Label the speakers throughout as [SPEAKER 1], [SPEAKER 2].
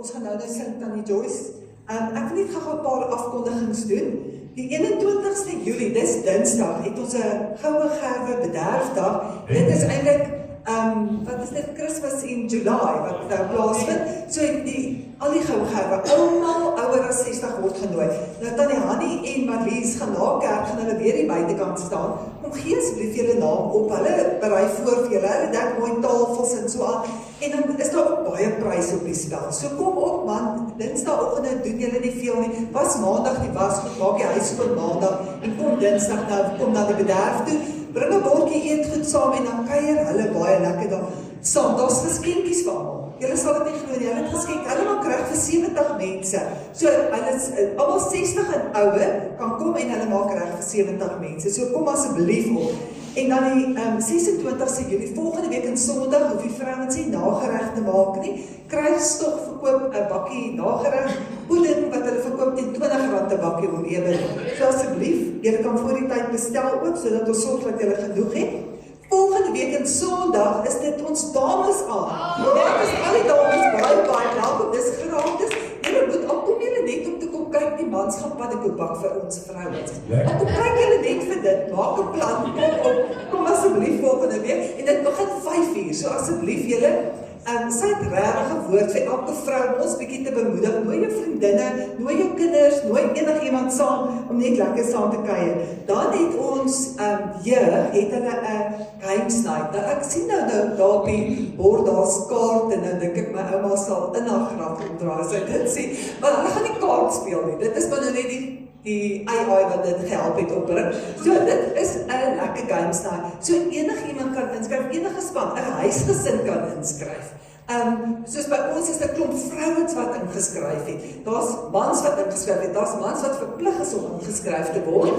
[SPEAKER 1] Ons gaan nou sing Tannie Joyce. Ek wil net gou 'n paar afkondigings doen. Die 21ste Julie, dis Dinsdag, het ons 'n goue gerwe bederfdag. Dit is eintlik wat is dit, Christmas in July wat plaasvind. So al die goue gerwe, almal ouer as 60 word genooi. Nou Tannie Hannie en Marlies gaan na kerk, gaan hulle weer hier buitekant staan. Kom gee asseblief julle naam op. Hulle berei voor vir julle. Hulle dek mooi tafels en so aan. En dan is daar ook baie pryse op die spel. So kom op man, Dinsdagoggend doen julle nie veel nie. Was Maandag die wasgoed, maak die huis skoon Maandag en kom Dinsdag nou, kom na die bederf toe. Bring 'n bordjie eetgoed saam en dan kuier hulle baie lekker daar saam. Daar's geskenkies vir almal. Julle sal dit nie glo nie. Hulle het geskenk. Hulle maak reg vir 70 mense. So hulle is almal 60 en ouer kan kom en hulle maak reg vir 70 mense. So kom asseblief op. En dan die 26ste Julie, volgende week in Sondag, hoef die vrouens nie nagereg te maak nie. Kruistog verkoop 'n bakkie nagereg, pudding wat hulle verkoop teen R20 'n bakkie om ewe. So asseblief, julle kan voor die tyd bestel ook, sodat ons sorg dat julle genoeg het. Volgende week in Sondag is dit ons dames aan. Dit is al die dames baie welkom, dis gratis. Julle moet al kom julle net om te kom kyk, die mans gaan paddekoek bak vir ons vrouens. Kom kyk julle net vir dit, maak 'n plan, kom asseblief volgende week en dit begin 5:00, so asseblief julle sy het regtig 'n woord vir elke vrou om ons bietjie te bemoedig. Nooi jou vriendinne, nooi jou kinders, nooi enigiemand saam om net lekker saam te kuier. Dan het ons jeug het hulle 'n games night. Nou ek sien nou daar op die bord daar's kaarte en nou dink ek my ouma sal in haar graf omdraai as sy dit sien. Maar hulle gaan nie kaart speel nie. Dit is maar nou net die AI wat dit gehelp het opbring. So dit is 'n lekker games night. So enigiemand kan inskryf, enige span, 'n huisgesin kan inskryf. Soos by ons is 'n klomp vrouens wat ingeskryf het. Daar's mans wat ingeskryf het, daar's mans wat verplig is om ingeskryf te word.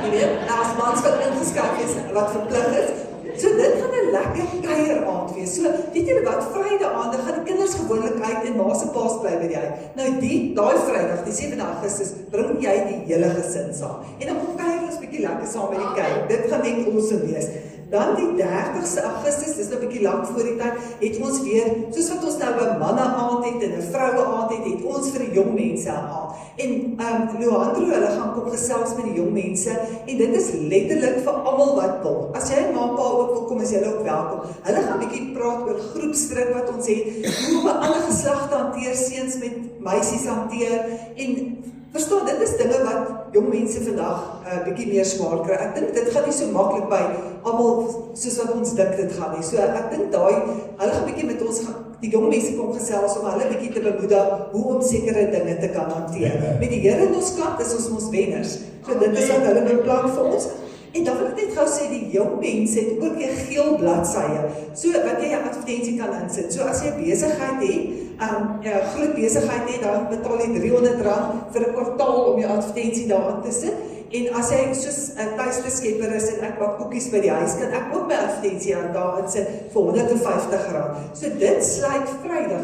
[SPEAKER 1] Jy weet, daar's mans wat ingeskryf is wat verplig is. So dit gaan 'n lekker kuieraand wees. So weet julle wat, Vrydag aand gaan die kinders gewoonlik uit en ma se paas bly by die huis. Nou daai Vrydag, die 7 Augustus, bring jy die hele gesin saam. En dan kom kuier ons bietjie lekker saam met die kyk. Dit gaan net awesome wees. Dan die 30ste Augustus, dis nou 'n bietjie lank voor die tyd, het ons weer, soos wat ons nou 'n manne aand het en 'n vroue aand het ons vir die jong mense aand. En Lohandro, hulle gaan kom gesels met die jong mense en dit is letterlik vir almal wat wil. As jy ma en pa ook wil kom, is julle ook welkom. Hulle gaan bietjie praat oor groepsdruk wat ons het, hoe om 'n ander geslag te hanteer, seuns met meisies hanteer en verstaan, dit is dinge wat jong mense vandag bietjie meer swaar kry. Ek dink dit gaan nie so maklik by almal soos wat ons dink dit gaan nie. So ek dink hulle gaan bietjie met ons die jong mense kom gesels om hulle bietjie te bemoedig hoe om sekere dinge te kan hanteer. Met die Here in ons kant is ons mos wenners. So dit is wat hulle beplan vir ons. En dan wil ek net gou sê, die jong mense het ook 'n geel bladsye, so wat jy 'n advertensie kan insit. So as jy 'n besigheid het, 'n groot besigheid het, dan betaal jy R300 vir 'n kwartaal om jou advertensie daarin te sit. En as jy soos 'n tuiste skepper is en ek bak koekies by die huis, kan ek ook my advertensie daarin sit vir R150. So dit sluit Vrydag,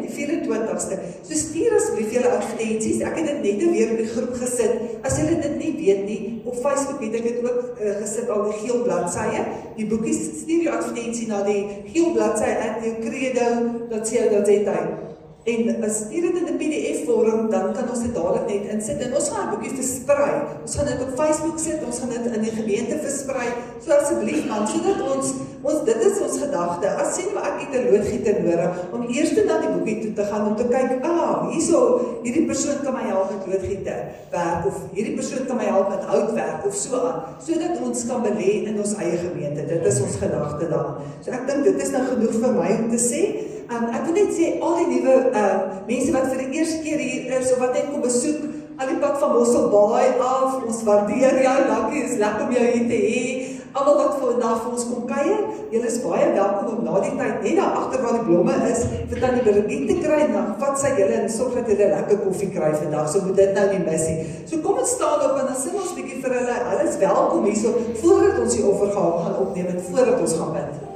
[SPEAKER 1] die 24ste. So stuur asseblief julle advertensies. Ek het dit net weer op die groep gesit. As julle dit nie weet nie, op Facebook het ek dit ook gesit al die geel bladsye. Die boekies, stuur jou advertensie na die geel bladsy @credo.co.za. En stuur dit in 'n PDF vorm, dan kan ons dit dadelik net insit. En ons gaan 'n boekie versprei. Ons gaan dit op Facebook sit, ons gaan dit in die gemeente versprei. So asseblief man, sodat ons dit is ons gedagte. As sien maar ek het 'n loodgieter nodig om eers na die boekie toe te gaan om te kyk, hierdie persoon kan my help met loodgieter werk of hierdie persoon kan my help met houtwerk of so aan, sodat ons kan belê in ons eie gemeente. Dit is ons gedagte daar. So ek dink dit is nou genoeg vir my om te sê. Ek wil net sê, al die nuwe mense wat vir die eerste keer hier is, of wat net kom besoek, al die pad van Mosselbaai af, ons waardeer jou, dankie, is lekker om jou hier te hê. Almal wat vandag vir ons kom kuier, julle is baie welkom om na die tyd, net daar agter waar die blomme is, vir Tannie Birgit te kry, en dan vat sy julle en sorg dat julle lekker koffie kry vandag, so moet dit nou nie mis nie. So kom ons staan op en dan sing ons bietjie vir hulle is welkom hierso, voordat ons die offergawe gaan opneem en voordat ons gaan bid.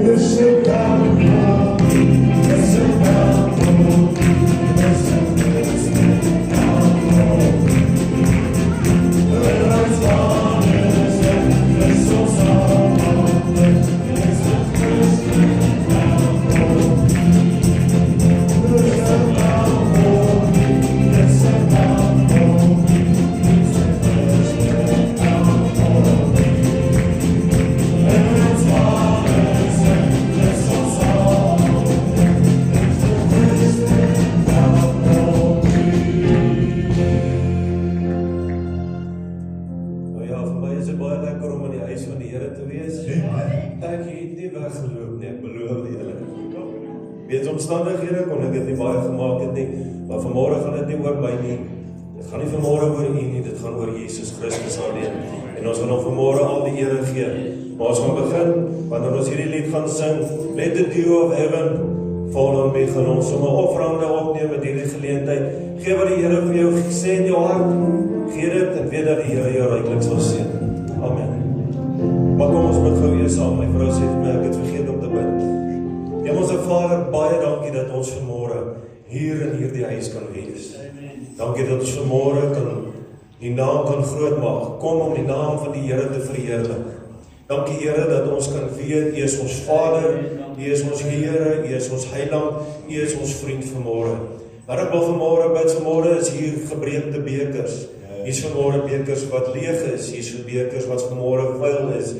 [SPEAKER 2] Let's te wees. Ek het nie weggeloop nie, ek beloof julle. Weens omstandighede kon ek dit nie baie gemaak het nie, maar vanmôre gaan dit nie oor my nie. Dit gaan nie vanmôre oor u nie, dit gaan oor Jesus Christus alleen. En ons gaan hom vanmôre al die ere gee. Maar ons gaan begin, wanneer ons hierdie lied gaan sing, Let the dew of heaven fall on me, gaan ons sommer offerande opneem met hierdie geleentheid. Gee wat die Here vir jou sê in jou hart, gee dit en weet dat die Here jou ryklik sal seën. Amen. Maar kom ons bid gou eers saam. My vrou sê vir my, ek het vergeet om te bid. Hemelse Vader, baie dankie dat ons vanmôre hier in hierdie huis kan wees. Dankie dat ons vanmôre kan die naam kan groot maak. Kom om die naam van die Here te verheerlik. Dankie Here dat ons kan weet, U is ons Vader, U is ons Here, U is ons Heiland, U is ons vriend vanmôre. Maar ek wil vanmôre bid, vanmôre is hier gebreekte bekers. Hier is vanmôre bekers wat leeg is, hier is bekers wat vanmôre vuil is.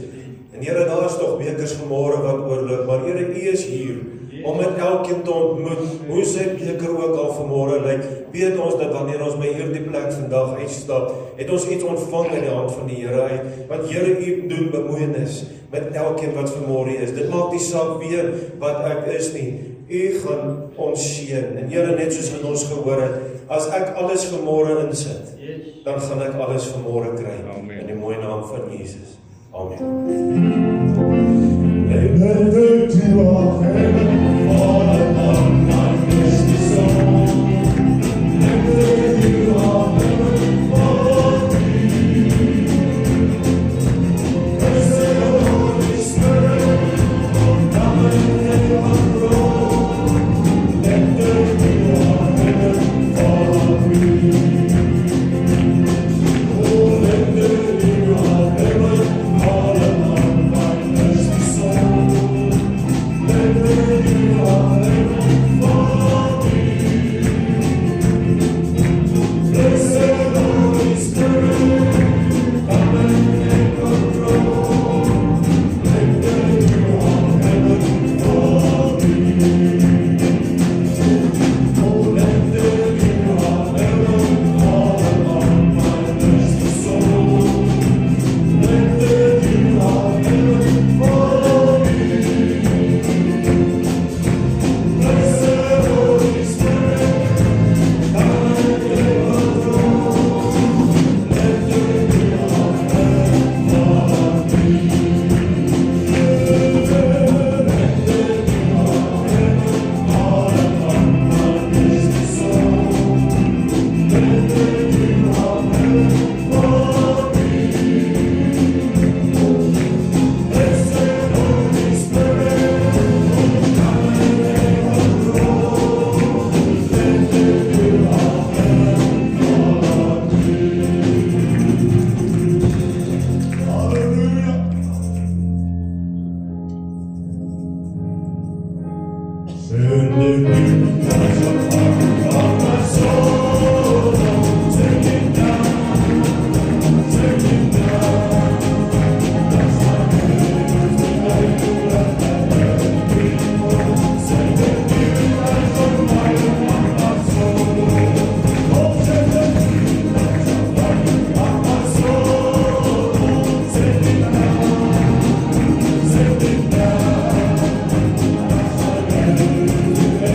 [SPEAKER 2] En Here, daar is tog bekers vanmôre wat oorloop, maar Here, U is hier om met elkeen te ontmoet, hoe sy beker ook al vanmôre lyk. Weet ons dat wanneer ons by hierdie plek vandag uitstap, het ons iets ontvang in die hand van die Here uit, want Here, U doen bemoeienis met elkeen wat vanmôre is. Dit maak nie saak weer wat ek is nie. U gaan ons seën. En Here, net soos wat ons gehoor het, as ek alles vanmôre insit, dan gaan ek alles vanmôre kry. In die mooi naam van Jesus. Amen. Let the dew of heaven fall upon my thirsty soul. Let the dew of heaven fall on me. Blessed Holy Spirit, come and take control. Let the dew of heaven fall on me. Oh, let the dew of heaven fall upon my thirsty soul. Let the dew of heaven fall on me. Blessed Holy Spirit, come and take control. Let the dew of heaven fall on me. Oh, let the dew of heaven fall upon my thirsty soul. Let the dew of heaven fall on me. Blessed Holy Spirit, come and take control. Let the dew of heaven fall on me. Let the dew of heaven fall upon my thirsty soul. Let the dew of heaven fall on me. Blessed Holy Spirit, come and take control. Let the dew of heaven fall on me. Hallelujah. Send the dew of my soul. Take it down, take it down. That's my good tonight. Send the dew of my soul. Oh, send the dew of my soul. Send it down, send it down. That's my good tonight.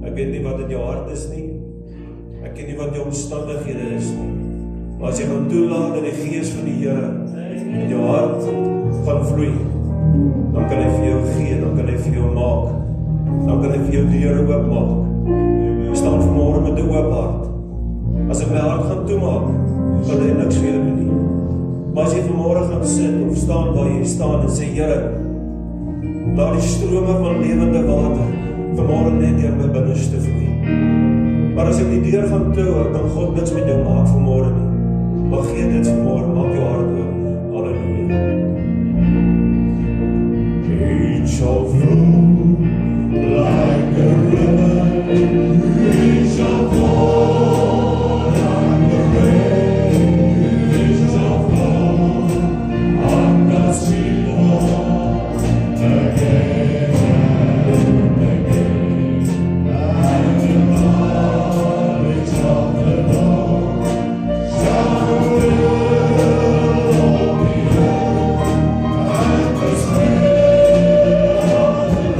[SPEAKER 2] Ek weet nie wat in jou hart is nie. Ek weet nie wat jou omstandighede is nie. Maar as jy gaan toelaat dat die Gees van die Here in jou hart gaan vloei, dan kan hy vir jou gee, dan kan hy vir jou maak, dan kan hy vir jou deure oopmaak. Jy staan vanmôre met 'n oop hart. As ek my hart gaan toemaak, kan hy niks vir jou doen nie. Maar as jy vanmôre gaan sit of staan waar jy staan en sê, Here, laat die strome van lewende water vanmôre net deur my binneste vloei. Maar as ek die deur gaan toe, kan God niks met jou maak vanmôre nie. Maar gee dit vanmôre, maak jou hart oop. Halleluja. It shall flow like a river. It shall fall like the rain. It shall fall on God's people again and again. And the knowledge of the Lord shall fill all the earth, and the Spirit of the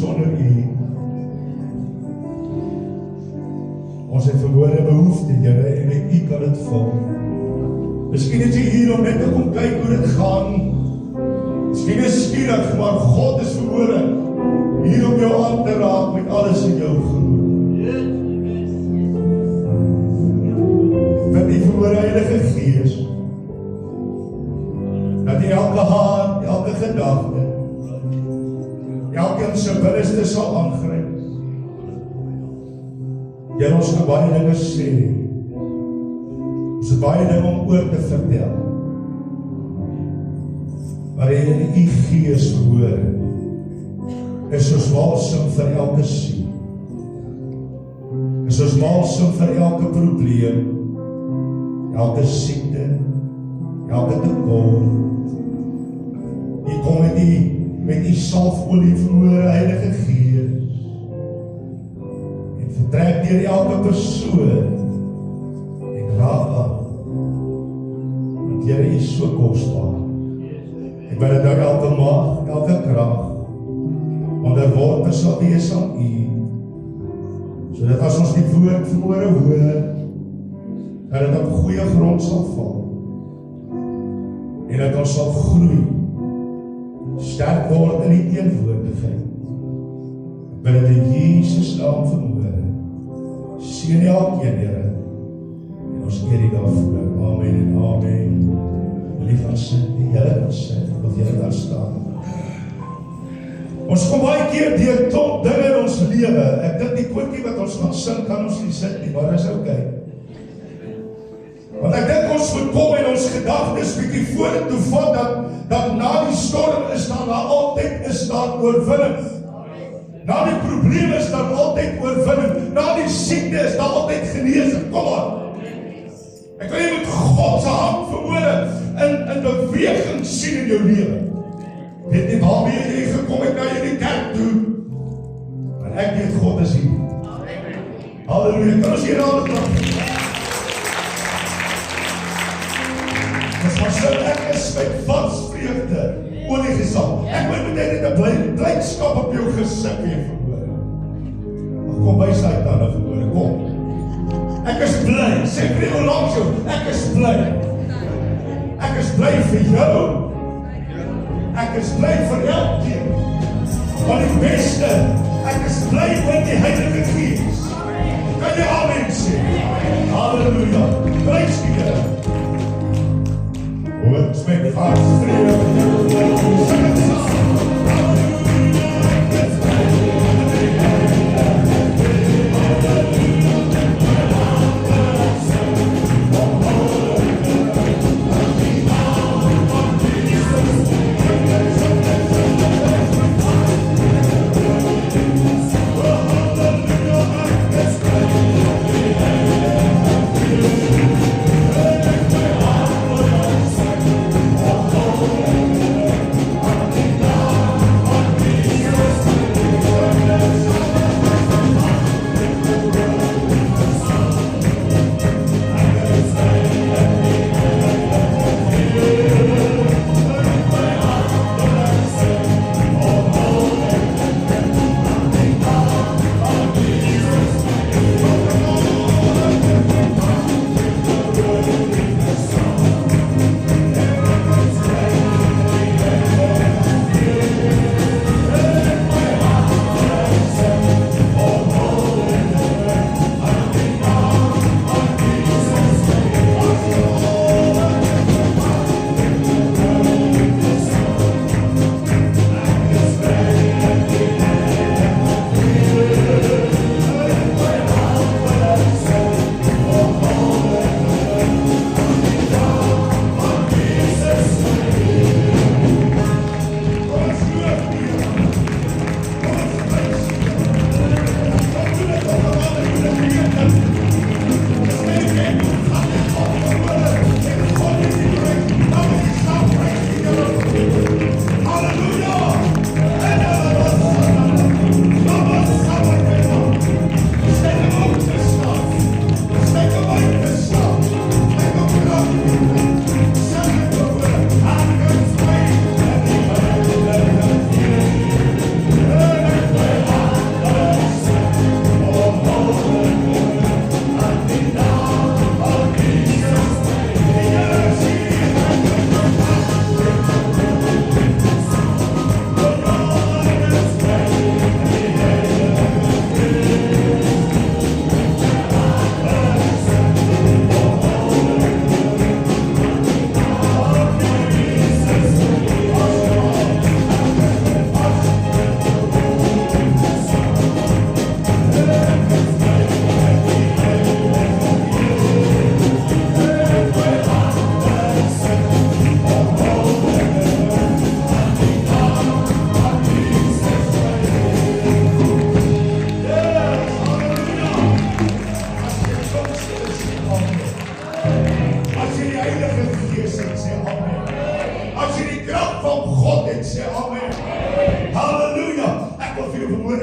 [SPEAKER 3] sonder U. Ons het verlore behoefte, Here, en met U kan dit vul. Miskien is jy hier om net te kom kyk hoe dit gaan. Miskien is skierig, maar God is verhoore hier om jou aan te raak met alles in jou geloof. Dat die verhoore Heilige Gees, dat die elke hart, elke gedagte, elkeen se binneste sal aangryp. Jy ons kan baie dinge sê, ons het baie dinge om oor te vertel, maar die Gees verhoor is soos balsem vir elke siel, is soos balsem vir elke probleem, elke siekte, elke tekort. Jy kom met die salfolie verhoor Heilige Gees, en vertrek deur elke persoon, en raak aan, want Here is so kosbaar. Ek wil dat elke mag, elke krag, onderworpe sal wees aan U, sodat as ons die woord verhoor hoor, dat dit op goeie grond sal val, en dat ons sal groei, sterk word in die teenwoordigheid. Ek wil dit in Jesus naam verhoor. Seën elkeen, Here, en ons eer U daarvoor. Amen en amen. Lief aan sin, die Here kan sin, of jy daar staan. Ons kom baie keer deur tot dinge in ons lewe. Ek dink die koortjie wat ons gaan sing, kan ons nie sit nie, maar is okay. Want ek dink ons moet kom en ons gedagtes bietjie vorentoe vat, dat na die storm is daar altyd oorwinning. Na die probleme is daar altyd oorwinning. Na die siekte is daar altyd genesing. Kom aan. Ek wil jy met God se hand verhoore in beweging sien in jou lewe. Weet nie waarmee jy gekom het na jy die kerk toe, maar ek weet God is hier. Halleluja, kan ons hier aan het ons gaan sê, ek is met vansvreugde oor die gesang. Ek wil met dit 'n blydskap op jou gesig weer verhoor. Kom wys hy dan verhoor, kom. Ek is bly, sê vir jou langs jou, ek is bly. Ek is bly vir jou. Ek is bly vir elkeen. Van die beste, ek is bly oor die Heilige Gees. Kan jy amen sê? Halleluja. Prys die Here. Ons met vansvreugde, sing het saam.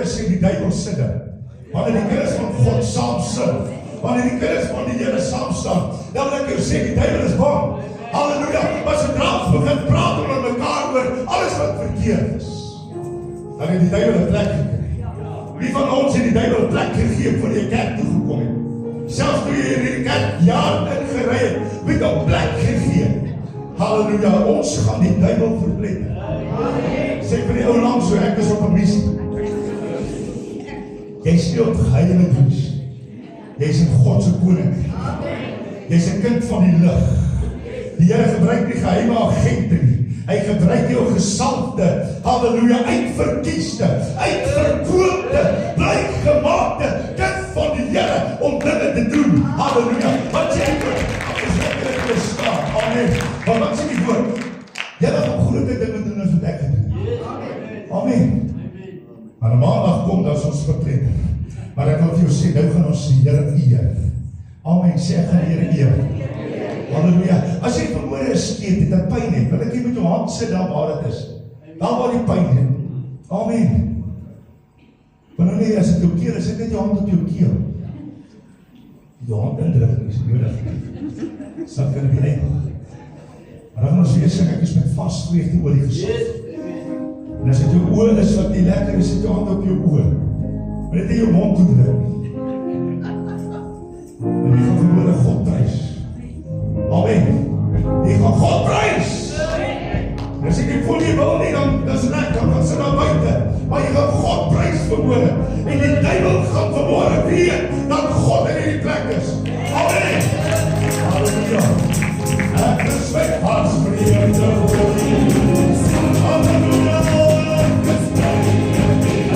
[SPEAKER 3] vanmôre sê die duiwel sinne. Wanneer die kinders van God saam sing, wanneer die kinders van die Here saam staan, dan wil ek jou sê, die duiwel is bang. Halleluja, maar sodra ons begin praat oor mekaar oor alles wat verkeerd is, dan het die duiwel 'n plek gekry. Wie van ons het die duiwel 'n plek gegee voor jy kerk toe gekom het? Selfs toe jy in die kerk jaar ingery het, het 'n plek gegee. Halleluja, ons gaan die duiwel verpletter. Sê vir die ou langs so, ek is op 'n missie. Jy speel geheime diens. Jy is in God se koninkryk. Jy is 'n kind van die lig. Die Here gebruik nie geheime agente nie. Hy gebruik jou gesalfde, halleluja, uitverkiesde, uitverkoopte, blykgemaakte kind van die Here om dinge te doen. Halleluja. Wat sê jy? Is lekker te staan. Amen. Maar wat sê die woord? Jy gaan groter dinge doen as wat ek gedoen. Amen. Maar 'n maandag kom dan ons verpletter. Maar ek wil vir jou sê, nou gaan ons die Here eer. Amen. Sê ek gaan die Here eer. Halleluja. As jy vermoere 'n skeet het, 'n pyn het, wil ek jy met jou hand sit daar waar dit is. Daar waar die pyn is. Amen. Want nee, as dit jou keel is, sit net jou hand op jou keel. Jou hand indruk is nodig. Sal kan nie net. Maar dan gaan ons weer sê, ek is met vasvreugde olie gesalf. En as dit jou oë is wat nie lekker is, sit jou hand op jou oë. Maar dit in jou mond toe druk. En jy gaan vermoere God prys. Amen. Jy gaan God prys. En as ek nie voel nie wil nie, dan is reg, dan gaan sy daar buite. Maar jy gaan God prys vermoere. En die duiwel gaan vermoere weet, dat God in die plek is. Amen. Halleluja. Ek is my hart vir die Here. Halleluja.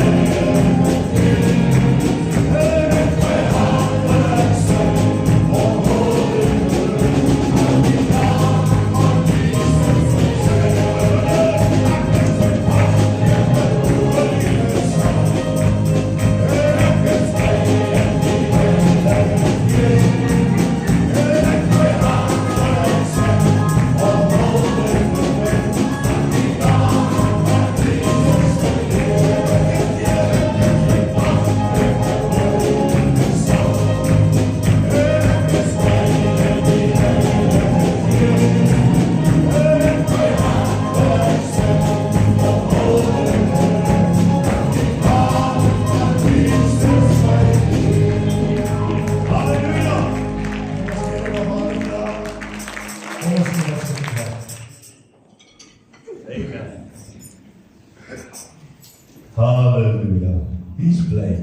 [SPEAKER 3] Halleluja. Wie is bly?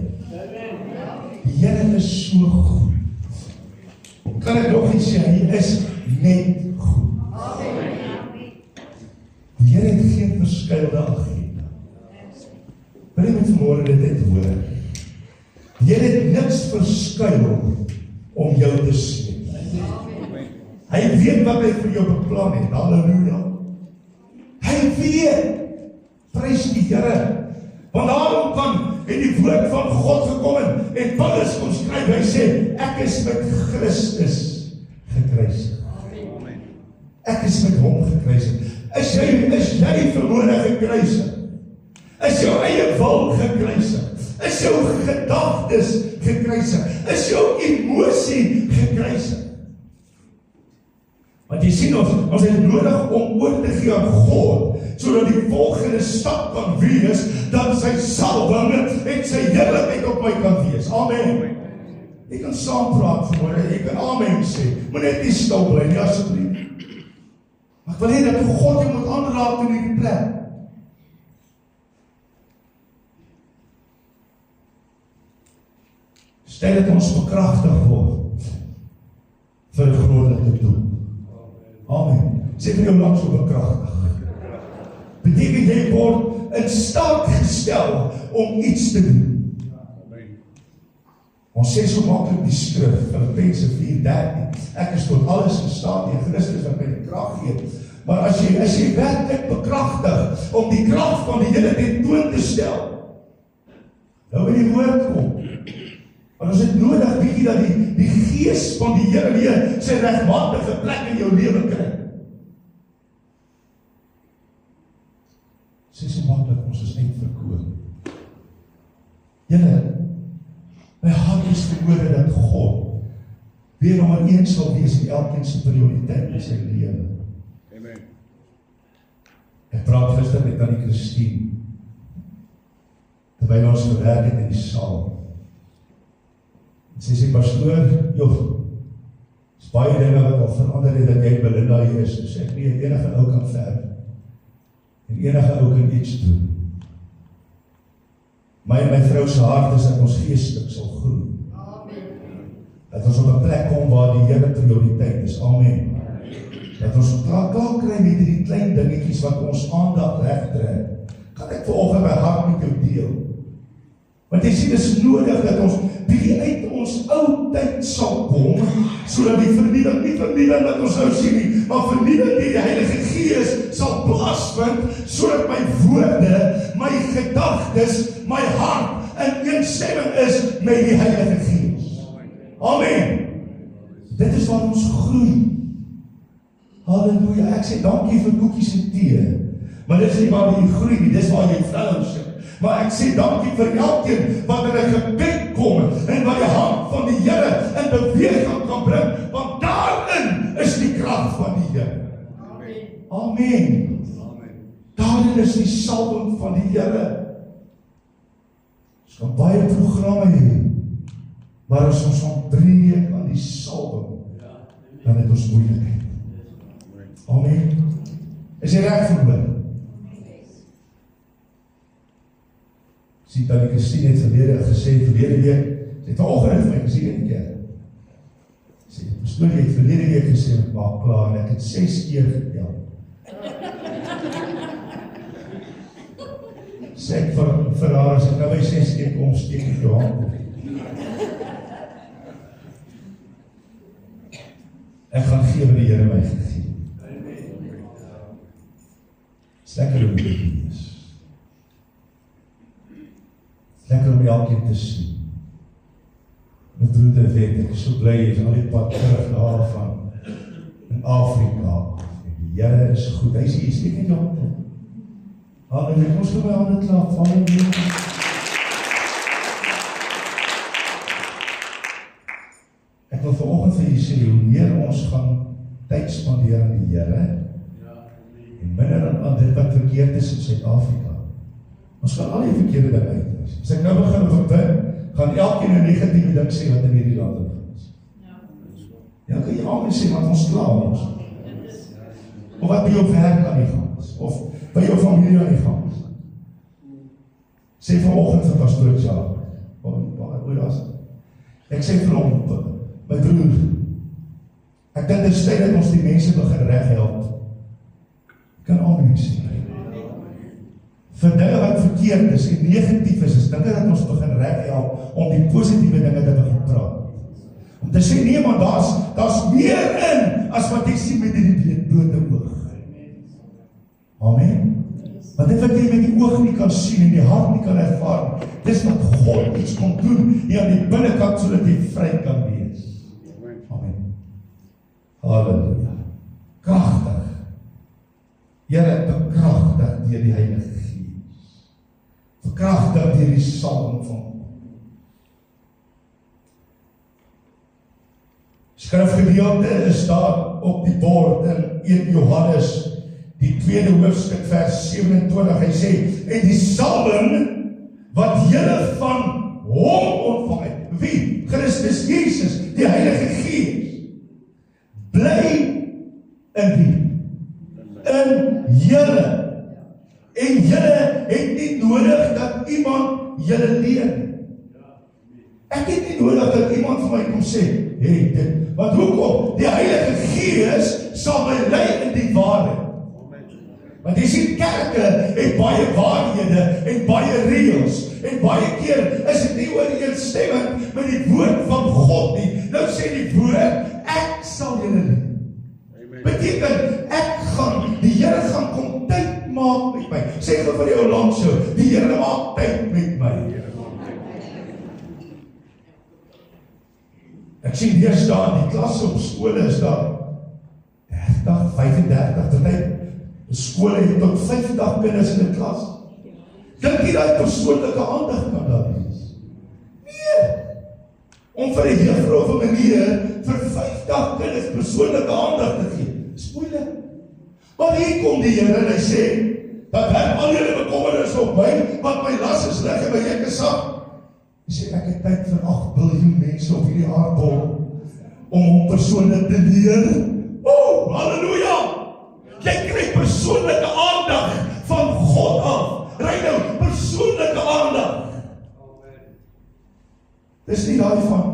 [SPEAKER 3] Die Here is so goed. Kan ek nog iets sê? Hy is net goed. Die Here het geen verskeidelde agenda. Wil jy met vanmôre dit hoor? Die Here het niks verskuil om jou te sien. Hy weet wat hy vir jou beplan het. Halleluja. Hy weet. Prys die Here. Want daarom het die woord van God gekom en Paulus kom skryf, hy sê, ek is met Christus gekruisig. Ek is met hom gekruisig. Is jy vermoere gekruisig? Is jou eie wil gekruisig? Is jou gedagtes gekruisig? Is jou emosie gekruisig? Want jy sien ons het nodig om oor te gee aan God, sodat die volgende stap kan wees, dat sy salwing en sy heerlikheid op my kan wees. Amen. Jy kan saam praat vanmôre, jy kan amen sê, maar net nie stil bly nie, asseblief. Maar ek wil hê dat God jou moet aanraak in die plek. Stel dat ons bekragtig word vir 'n groter doel. Amen. Sê vir jou langs so bekragtig. Beteken jy word in staat gestel om iets te doen. Ons sê so maklik die skrif, Filippense 4:13, ek is tot alles in staat deur Christus wat my die krag gee. Maar as jy werklik bekragtig om die krag van die Here tentoon te stel, nou wil die woord kom. Want ons het nodig bietjie dat die gees van die Here weer sy regmatige plek in jou lewe kry. Sê so maklik ons is uitverkoop. Julle, my hart is verhoorde dat God weer nommer 1 sal wees in elkeen se prioriteit in sy lewe.
[SPEAKER 4] Amen.
[SPEAKER 3] Ek praat gister met Tannie Christine, terwyl ons gewerk het in die saal. Sy sê, pastoor, is baie dinge wat al verander het dat jy Belinda hier is. Dus ek nie enige ou kan verf. En enige ou kan iets doen. My en my vrou se hart is dat ons geestelik sal groei. Dat ons op 'n plek kom waar die Here prioriteit is. Amen. Dat ons klaar kry met hierdie klein dingetjies wat ons aandag regtrek. Kan ek vanoggend my hart met jou deel? Want jy sien, dit is nodig dat ons bietjie uit ons ou tyd sal kom, sodat die vernuwing, nie vernuwing wat ons nou sien nie, maar vernuwing deur die Heilige Gees sal plaasvind, sodat my woorde, my gedagtes, my hart in eensstemming is met die Heilige Gees. Amen. Dit is waar ons groei. Halleluja. Ek sê dankie vir koekies en tee. Maar dit is nie waar jy groei nie, dis waar jy vrou sit. Maar ek sê dankie vir elkeen wat in 'n gebed kom en wat die hand van die Here in beweging kan bring, want daarin is die krag van die Here. Amen. Daarin is die salwing van die Here. Ons kan baie programme hê, maar as ons ontbreek aan die salwing, dan het ons moeilikheid. Amen. Is jy reg verhoor? Sien Tannie Christine het verlede week, sy het vanoggend vir my gesê in die kerk. Sy het pastoor, jy het verlede week gesê, ek maak klaar, en ek het 6 keer getel. Sê ek vir haar, as ek nou by 6 keer kom, steek ek jou hand op. Ek gaan gee wat die Here my gegee. Dis lekker om te wees. Lekker om elkeen te sien. Met broeder weet, ek is so bly, jy is al die pad terug daar van in Afrika. En die Here is goed, hy sê, jy steek nie jou hand op. Halleluja, ons gaan my handen klap, halleluja. Ek wil vanoggend vir julle sê, hoe meer ons gaan tyd spandeer aan die Here, en minder aan dit wat verkeerd is in Suid-Afrika. Ons gaan al die verkeerde ding uitwys. As ek nou begin op 'n punt, gaan elkeen 'n negatiewe ding sê wat in hierdie land is. Ja, kan jy almal sê wat ons kla ons. Of wat by jou werk aan die gang is, of by jou familie aan die gang is. Sê vanoggend vir pastoor Jacques, ek sê vir hom, my broer, ek dink dit is tyd dat ons die mense begin reghelp. Kan almal sê. Vir dinge wat verkeerd is en negatief is dinge dat ons begin reghelp om die positiewe dinge te begin praat. Om te sê, nee man, daar's meer in as wat jy sien met die blote oog. Amen. Want dit wat jy met die oog nie kan sien en die hart nie kan ervaar, dis wat God iets kon doen hier aan die binnekant sodat jy vry kan wees. Amen. Halleluja. Kragtig. Here, bekragtig deur die Heilige Gees. Bekragtig deur die salwing van God. Skrifgedeelte is daar op die bord in 1 Johannes, die 2de hoofstuk vers 27. Hy sê, en die salwing wat julle van hom ontvang het. Wie? Christus Jesus, die Heilige Gees. Bly in wie? In julle. En julle het nie nodig dat iemand julle leer. Ek het nie nodig dat iemand vir my kom sê, hey, dit, want hoekom? Die Heilige Gees sal my lei in die waarheid. Want jy sien, kerke het baie waarhede en baie reëls. En baie keer is dit nie ooreenstemmend met die woord van God nie. Nou sê die woord, ek sal julle leer. Beteken, die Here gaan kom tyd maak met my. Sê vir jou langs so, die Here maak tyd met my. Ek sien deesdae die klasse op skole is daar 30, 35, terwyl skole het tot 50 kinders in 'n klas. Dink jy daai persoonlike aandag kan daar wees? om vir 'n juffrou of 'n meneer vir 50 kinders persoonlike aandag te gee. Dis moeilik. Maar hier kom die Here en hy sê, dat werk al julle bekommernis op my, want my las is lig en my juk is sag. Hy sê, ek het tyd vir 8 biljoen mense op hierdie aardbol, om hom persoonlik te leer. Oh, halleluja! Jy kry persoonlike aandag van God af. Ry nou, persoonlike aandag. Dis nie daai van,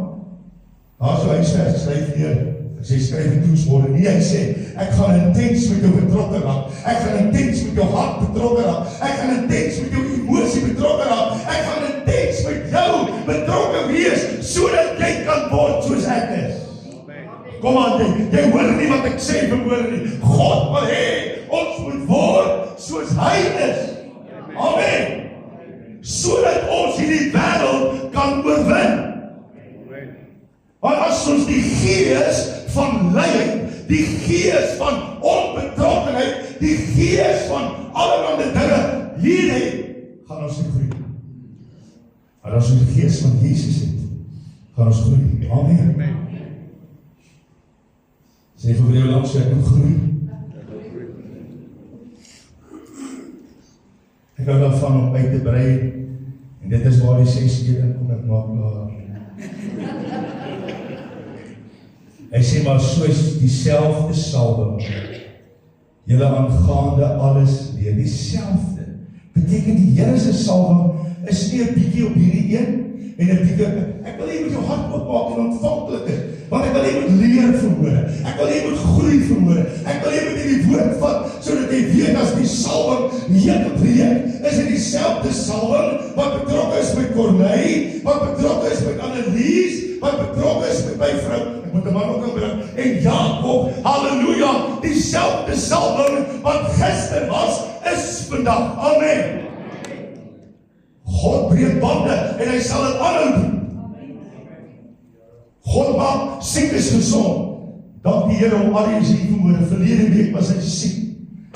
[SPEAKER 3] so hy skryf neer, ek sê skryf die toesmorde, nie, hy sê, ek gaan intens met jou betrokke raak, ek gaan intens met jou hart betrokke raak, ek gaan intens met jou emosie betrokke raak, ek gaan intens met jou betrokke wees, sodat jy kan word soos ek is. Kom aan, jy hoor nie wat ek sê vanmôre nie. God wil hê, ons moet word soos hy is. Amen. Sodat ons hierdie wêreld kan oorwin. Want as ons die gees van leid, die gees van onbetrokkenheid, die gees van allerlei dinge hier het, gaan ons nie groei. Maar as ons die gees van Jesus het, gaan ons groei. Amen. Sê vir jou langs, ek moet groei. Ek hou daarvan om uit te brei, en dit is waar die 6 keer in kom, ek maak klaar. Hy sê maar soos dieselfde salwing, julle aangaande alles leer, dieselfde. Beteken die Here se salwing is nie 'n bietjie op hierdie een en 'n bietjie, ek wil hê jy moet jou hart oopmaak en ontvanklik is, want ek wil hê jy moet leer vanmôre, ek wil hê jy moet groei vanmôre, ek wil hê jy moet hierdie woord vat, sodat jy weet as die salwing hier gepreek, is dit dieselfde salwing, wat betrokke is met Corneille, wat betrokke is met Annelies, wat betrokke is met my vrou, ek moet 'n man ook inbring, en Jakob, halleluja, dieselfde salwing, wat gister was, is vandag, amen. God breek bande, en hy sal dit aanhou doen. God maak siekes gesond. Dank die Here om al die siek vanmôre. Verlede week was hy siek.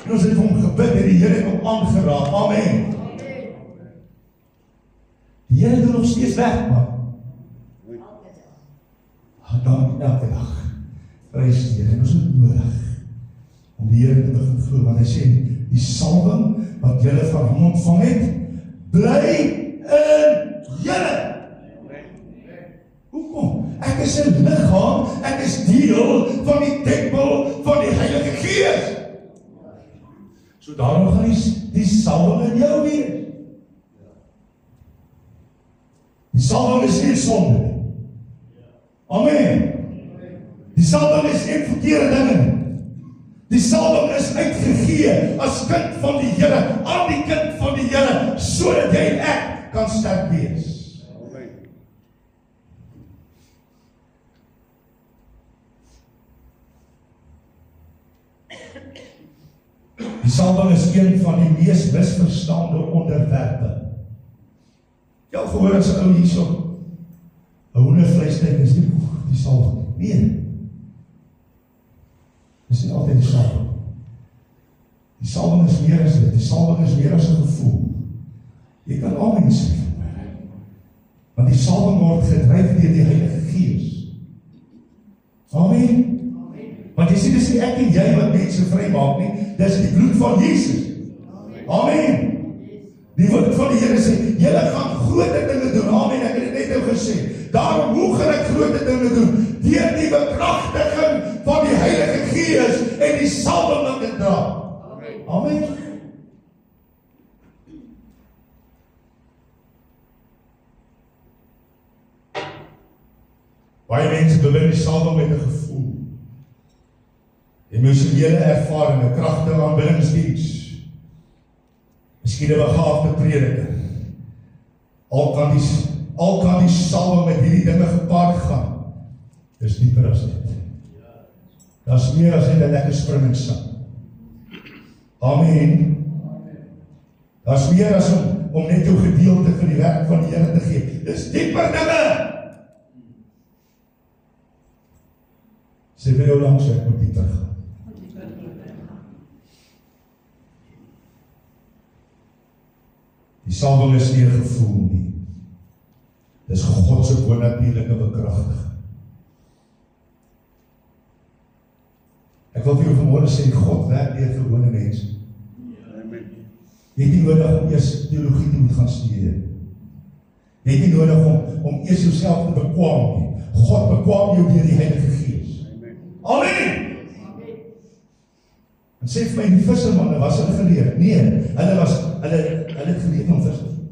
[SPEAKER 3] En ons het vir hom gebid en die Here het hom aangeraak. Amen. Die Here doen nog steeds werk, man. Dank elke dag. Prys die Here. En ons het nodig om die Here te begin glo, want hy sê, die salwing wat julle van hom ontvang het, bly in julle. Hoekom? Ek is 'n liggaam, ek is deel van die tempel van die Heilige Gees. So daarom gaan die salwing in jou wees. Die salwing is nie sonde nie. Amen. Die salwing is nie verkeerde dinge nie. Die salwing is uitgegee as kind van die Here, aan die kind van die Here, sodat jy en ek kan sterk wees. Die salwing is een van die mees misverstande onderwerpe. Jy gehoor as 'n ou hierso, 'n hoendervleissteak is nie die salwing. Nee. Dis nie altyd die salwing. Die salwing is meer as dit. Die salwing is meer as 'n gevoel. Jy kan amen sê. Want die salwing word gedryf deur die Heilige Gees. Amen. Want jy sien, dis nie ek en jy wat mense vrymaak nie, dis die bloed van Jesus. Amen. Die woord van die Here sê, julle gaan groter dinge doen. Amen, ek het dit net nou gesê. Daarom, hoe gaan ek groter dinge doen? Deur die bekragtiging van die Heilige Gees en die salwing wat dit dra. Amen. Baie mense bewind die salwing met 'n gevoel. Emosionele ervaring, 'n kragtige aanbiddingsdiens. Miskien 'n begaafde prediker. Al kan die salwing met hierdie dinge gepaard gaan. Dis dieper as dit. Daar's meer as net 'n lekker springingsang. Amen. Daar's meer as om net jou gedeelte vir die werk van die Here te gee. Dis dieper dinge. Sê vir jou langs, ek moet dieper gaan. Die salwing is nie 'n gevoel nie. Dis God se se bonatuurlike bekragtiging. Ek wil vir jou vanmôre sê, God werk deur gewone mense. Jy het nie nodig om eers teologie te moet gaan studeer. Jy het nie nodig om eers jouself te bekwam nie. God bekwam jou deur die Heilige Gees. Amen! En sê vir my, die vissermanne, was hulle geleerd? Nee, hulle het geleerd om vis te vloek.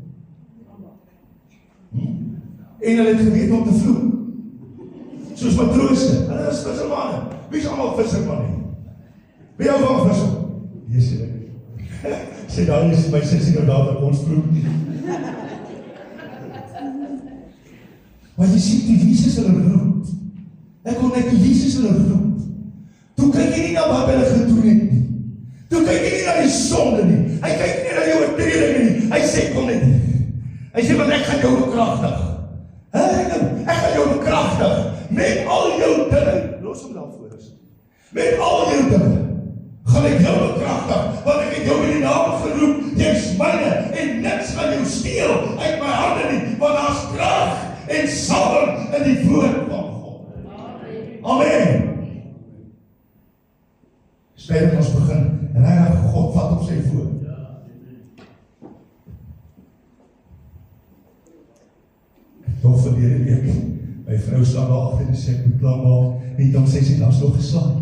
[SPEAKER 3] En hulle het geleerd om te vloek. Soos matrose, hulle is vissermanne. Wie is allemaal vissermanne? Wie jou van visser? Jezus, sê daar is my sissie nou daar vir ons vloek. Maar jy sê, die Jesus hulle roep. Ek kon net die Jesus hulle roep. Toe kyk jy nie na wat hulle gedoen het nie. Toe kyk jy nie na die sonde nie. Hy kyk nie na die oortredinge nie. Hy sê, kom net. Hy sê, want ek gaan jou bekragtig. Ek gaan jou bekragtig. Met al jou dinge. Los hom dan voor ons. Met al jou dinge. Gaan ek jou bekragtig. Want ek het jou in die naam geroep. Jy is myne. En niks gaan jou steel uit my hande nie. Want daar is krag en salwing in die woord van God. Amen. Spijt ons begin, en hy God vat op sy woord. Ek toch verlede week, my vrou staan daar achter en sê, ek moet klaar maak, nie dan sê sy, daar is nog geslaan.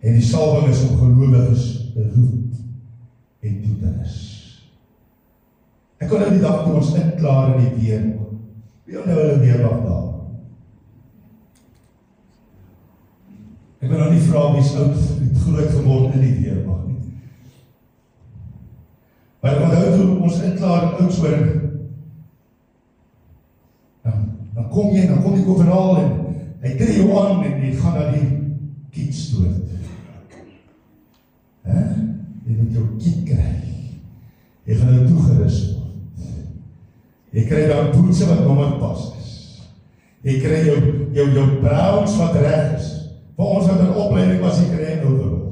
[SPEAKER 3] En die salwing is om gelowiges te roep en toe te is. Ek kon nou die dag toe ons inklaar in die weermaak. Wie nou hulle weermaak daar? Ek wil nou nie vraag wie is oud, het groot geword in die weermaak nie. Maar ek onthou toe ons inklaar in Oudtshoorn, dan kom jy overal en hy tree jou aan en jy gaan na die kietstoot. Jy moet jou kiet kry. Jy gaan nou toegerus word. Jy kry daar boetse wat nommer pas is. Jy kry jou browns wat reg is. Vir ons wat in opleiding was, jy kry een overall.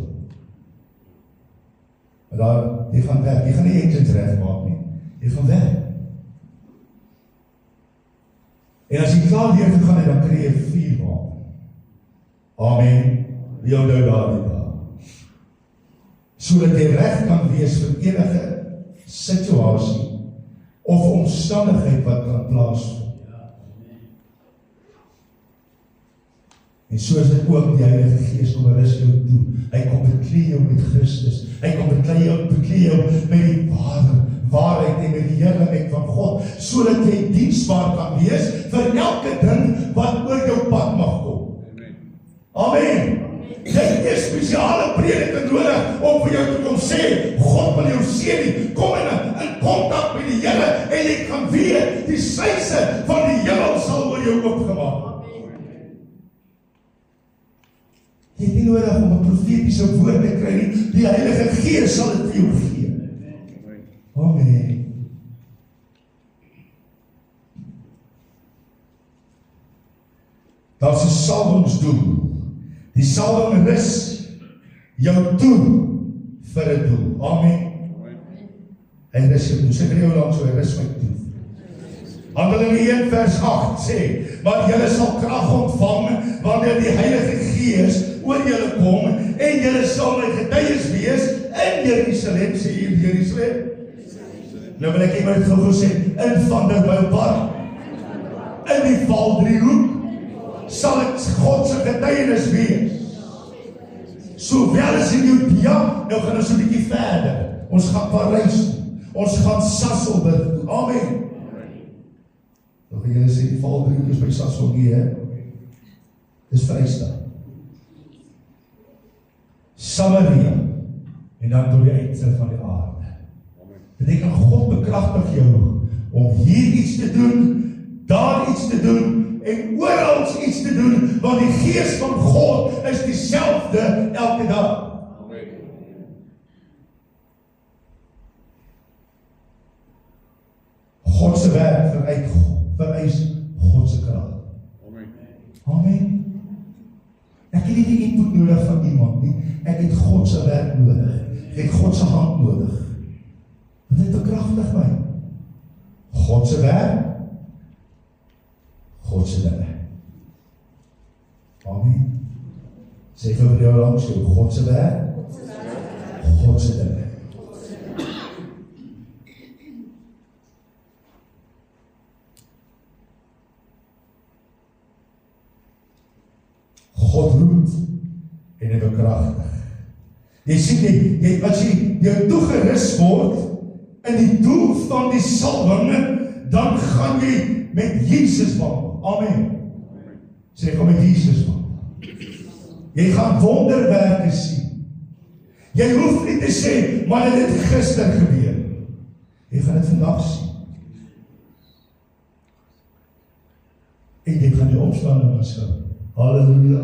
[SPEAKER 3] Maar daar, jy gaan weg. Jy gaan nie engines reg maak nie. Jy gaan weg. En as jy klaar weer gegaan het, dan kry jy 4 wapen. Amen. Wie jou nou daar die dag. Sodat jy reg kan wees vir enige situasie of omstandigheid wat kan plaasvind. En so is dit ook die Heilige Gees om rus jou toe. Hy kom beklee jou met Christus. Hy kom beklee jou met die waarheid en met die heerlikheid van God, sodat jy diensbaar kan wees vir elke ding wat oor jou pad mag kom. Amen. Jy het nie spesiale prediking nodig om vir jou te kom sê, God wil jou seën nie. Kom in kontak met die Here en jy kan weet, die sluise van die hemel sal oor jou oopgemaak. Jy het nie nodig om 'n profetiese woord te kry nie. Die Heilige Gees sal dit vir jou gee. Amen. Dat is 'n salwingsdoel. Die salwing rus jou toe vir 'n doel. Amen. Hy rus jou toe. Sê vir jou langs, hy rus my toe. Handelinge 1 vers 8 sê, maar julle sal krag ontvang wanneer die Heilige Gees oor julle kom en julle sal my getuies wees in Jerusalem, sê hier Jerusalem. Nou wil ek iemand gou sê, in Vanderbijlpark, in die Valdriehoek, sal ek God se getuienis wees. Sowel as in Judea, nou gaan ons 'n bietjie verder. Ons gaan Parys, ons gaan Sasolburg toe. Amen. Nou gaan julle sê, die Valdriehoek is by Sasolburg, hè? Dis Vrystaat. Samaria, en dan tot die uitse van die aarde. Beteken God bekragtig jou om hier iets te doen, daar iets te doen en oral iets te doen, want die Gees van God is dieselfde elke dag. God se werk vereis God se krag. Amen. Ek het nie die input nodig van iemand nie, ek het God se werk nodig. Ek het God se hand nodig. Want dit bekragtig my. God se werk. God se werk. Amen. Sê gou vir jou langs jou, God se werk. God se werk. God roep en hy bekragtig. Jy sien, as jy toegerus word in die doel van die salwinge, dan gaan jy met Jesus wandel. Amen. Sê kom met Jesus wandel. Jy gaan wonderwerke sien. Jy hoef nie te sê, maar dit het gister gebeur. Jy gaan dit vandag sien. En jy gaan die omstande beskou. Halleluja.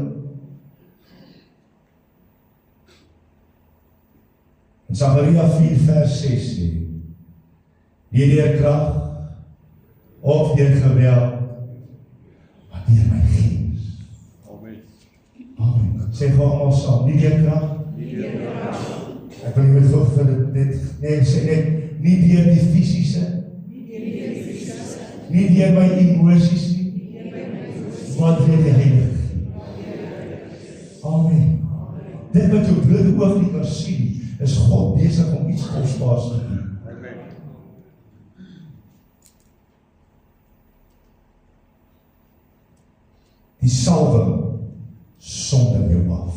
[SPEAKER 3] In Sagaria 4 vers 6 sê, nie deur krag of deur geweld, maar deur my gees. Amen. Amen. Sê gou almal saam, nie deur krag. Ek wil nie met vroeg vir dit, sê net, nie deur die fisiese, nie deur my emosies nie, maar deur die Heilige. Amen. Dit wat jou blote oog nie kan sien, is God besig om iets kosbaars te doen. Die salwing sonder jou af.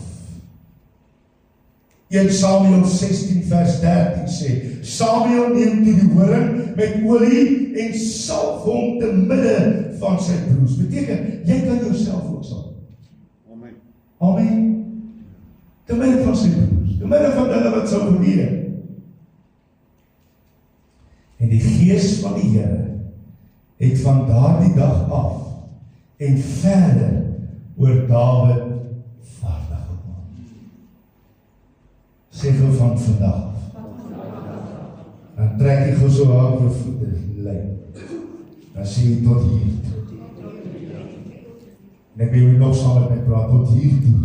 [SPEAKER 3] 1 Samuel 16 vers 13 sê, Samuel neem toe die horing met olie en salf hom te midde van sy broers. Beteken, jy kan jouself ook salf. Amen. Amen. Te midde van sy broers, te midde van hulle wat sou gebeur. En die gees van die Here het van daardie dag af en verder oor Dawid vaardig geword. Sê gou van vandag. Dan trek jy gou so aan jou voete lyk. Dan sê jy tot hier toe. En ek wil jy nog saam met my praat, tot hier toe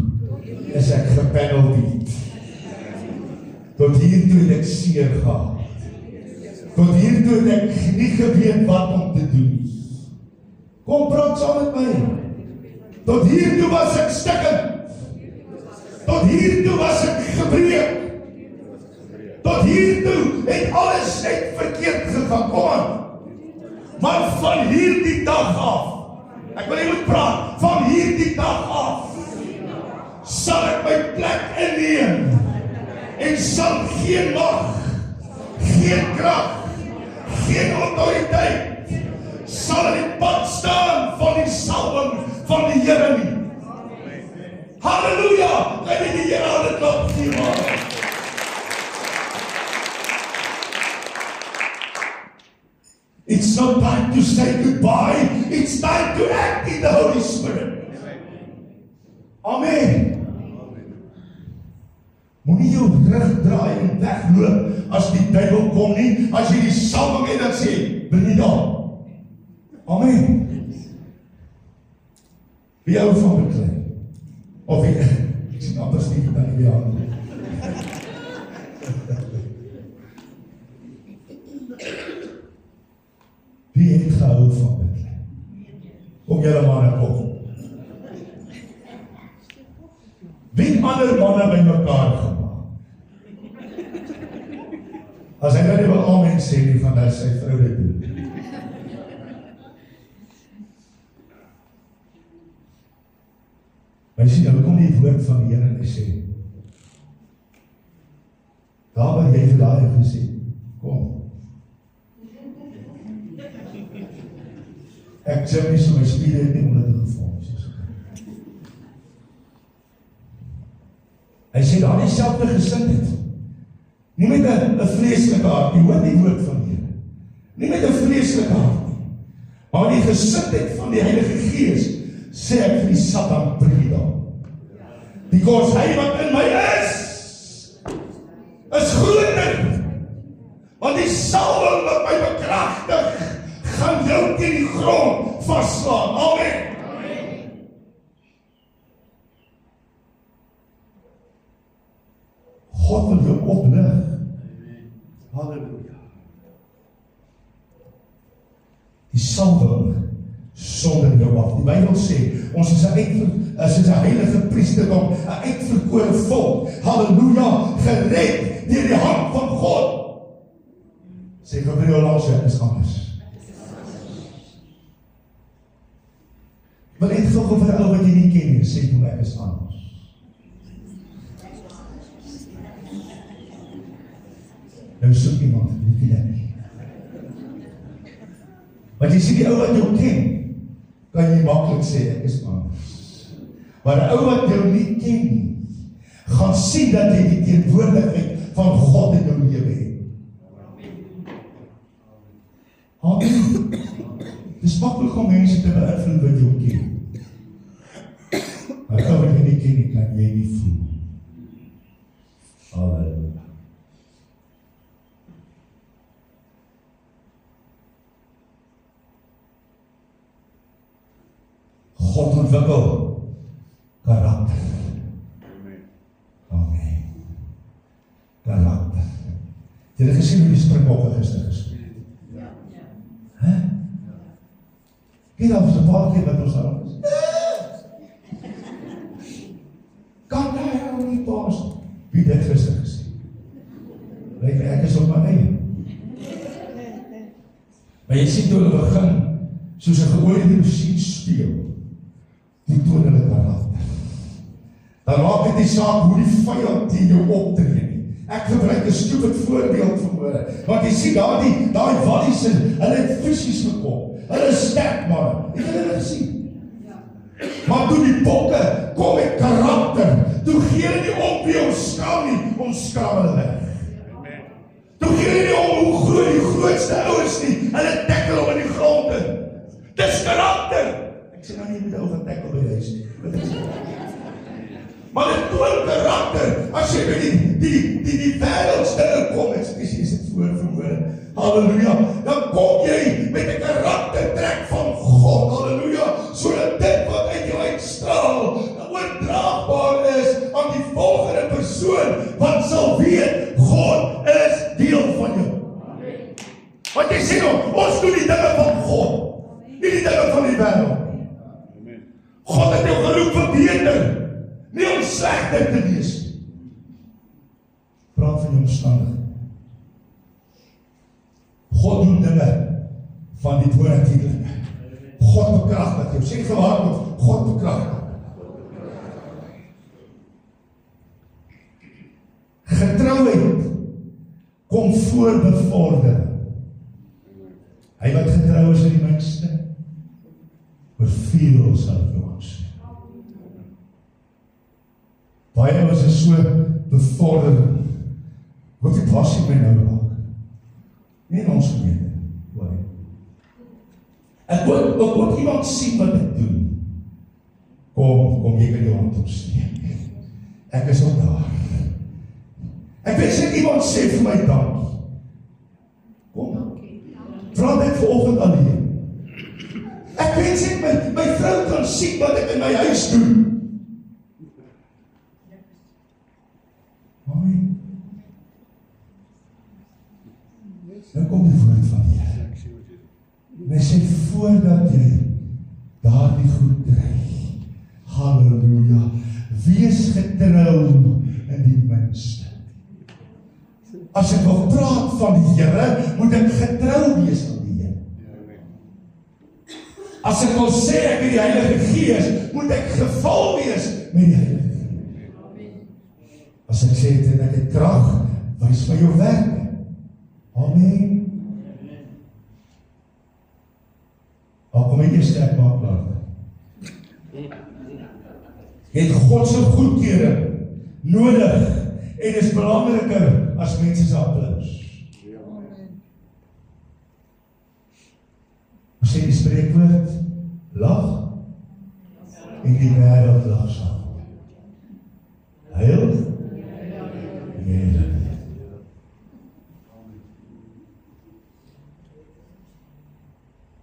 [SPEAKER 3] is ek gepenalty. Tot hier toe het ek seer gehad. Tot hier toe het ek nie geweet wat om te doen. Kom praat saam met my. Tot hier toe was ek stikkend. Tot hier toe was ek gebreek. Tot hier toe het alles net verkeerd gegaan. Kom aan. Maar van hierdie dag af, ek wil nie moet praat, van hierdie dag af, sal ek my plek inneem en sal geen mag, geen krag, geen autoriteit sal in die pad staan van die salwing van die Here nie. Halleluja! Kan jy die Here aan die klop gee, man? It's not time to say goodbye, it's time to act in the Holy Spirit. Amen. Moenie jou rug draai en wegloop as die duiwel kom nie, as jy die salwing het en sê, bring nie daar. Amen. Wie hou van beklei? Of wie, ek sien anders nie dan die hand. Wie het gehou van beklei? Kom julle manne kom. Wie ander manne by mekaar gemaak? As hy nou nie wil amen sê nie van dat sy vrou dit doen. Maar jy sien, nou kom die woord van die Here en hy sê, daar waar jy vandaag gesê, kom. Ek sê nie so my spiere het nie omdat het gevorm is. Hy sê daar die selfde gesindheid. Nie met 'n vleeslike hart, jy hoor die woord van die Here. Nie met 'n vleeslike hart nie. Maar die gesindheid van die Heilige Gees, sê ek vir die Satan bring dan. Because hy wat in my is groter. Want die salwing wat my bekragtig, gaan jou teen die grond vastslaan. Amen. God wil jou opbou lig. Halleluja. Die salwing sonder jou af. Die Bybel sê, ons is 'n heilige priesterdom, 'n uitverkore volk. Halleluja, gered deur die hand van God. Sê vir jou langs jou, is anders. Maar net gou vir 'n ou wat jy nie ken nie, sê vir ek is anders. Nou soek iemand, nie ken ek nie. Want jy sien die ou wat jou ken, kan jy maklik sê, ek is anders. Maar die ou wat jou nie ken nie, gaan sien dat jy die teenwoordigheid van God in jou lewe het. Amen. Dis maklik om mense te beïnvloed wat jou ken. Maar ou wat jy nie ken nie, kan jy nie voel. Halleluja. God ontwikkel karakter. Amen. Karakter. Jy het gesien hoe die springbokke gister gespeel. Hè? Kyk dan vir 'n paar keer wat ons daar is. Kan hy nou nie pas? Wie het dit gister gesien? Lyk ek is op my eie. Maar jy sien toe hulle begin soos 'n geoordeelde musiek speel. Die toon hulle karakter. Dan maak dit nie saak hoe die vyand teen jou optree nie. Ek gebruik 'n stupid voorbeeld vanmôre. Want jy sien daai wallies, hulle het fisies gekom. Hulle is sterk manne. Het jy hulle gesien? Maar toe die bokke kom met karakter, toe gee hulle nie om wie ons skaam nie, ons skaam hulle weg. Toe gee hulle nie om hoe groot die grootste ouers nie, hulle tackle hom in die grond in. Dis karakter. Ek sê nou nie met ou van tackle by die huis nie. Maar dit toon karakter, as jy by die wêreldsdinge kom, is dit voorverhoor. Halleluja, dan kom jy met 'n karaktertrek van God, halleluja, sodat dit wat uit jou uitstraal, oordraagbaar is aan die volgende persoon, wat sal weet, God is deel van jou. Want jy sê nou, ons doen die dinge van God, nie die dinge van die wêreld. God het jou geroep vir beter, nie om slegter te wees. Praat van jou omstandigheid. God doen dinge van die bonatuurlike. God bekragtig jou. Sê gewaar met God bekragtig. Getrouheid kom voor bevordering. Hy wat getrou is in die minste, oor veel sal jou aansien. Baie was so bevordering. Wat dit was in my nou raak. Nie in ons gemeente. Ek wil iemand sien wat ek doen. Kom jy kan jou hand opsteek. Ek is ook daar. Ek wens ek iemand sê vir my dankie. Kom dan. Vra net vanoggend alleen. Ek wens ek my vrou kan sien wat ek in my huis doen. Amen. Nou kom die woord van die Here. En hy sê, voordat jy daardie goed kry, halleluja, wees getrou in die minste. As ek wil praat van die Here, moet ek getrou wees aan die Here. As ek wil sê ek het die Heilige Gees, moet ek gevul wees met die Heilige Gees. As ek sê ek het krag, wys my jou werk. Amen. Kom my eerste ek maak klaar. Jy het God se goedkeuring nodig en is belangriker as mense se applaus. Ons sê die spreekwoord, lag en die wêreld lag saam. Heil? Heil.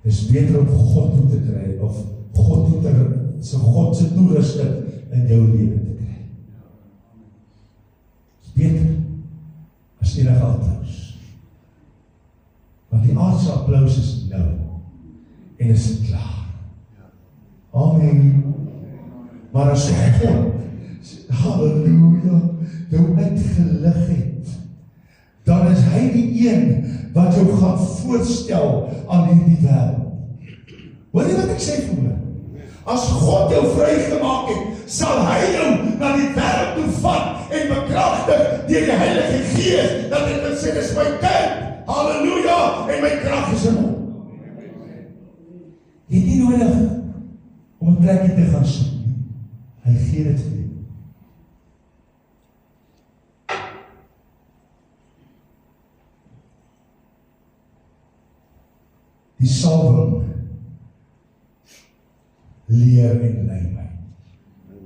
[SPEAKER 3] Dis beter om God toe te kry, of God se toerusting in jou lewe te kry. Dis beter. laaste applaus is nou. En is dit klaar. Amen. Maar as God, halleluja, jou uitgelig het, dan is hy die een wat jou gaan voorstel aan hierdie wêreld. Hoor jy wat ek sê vir? As God jou vrygemaak het, sal hy jou na die wêreld toe vat en bekragtig deur die Heilige Gees, dat hy kan sê, dis my kind, halleluja, en my krag is in hom. Jy het nie nodig om 'n plekkie te gaan soek nie. Hy gee dit vir jou. Die salwing leer en lei my.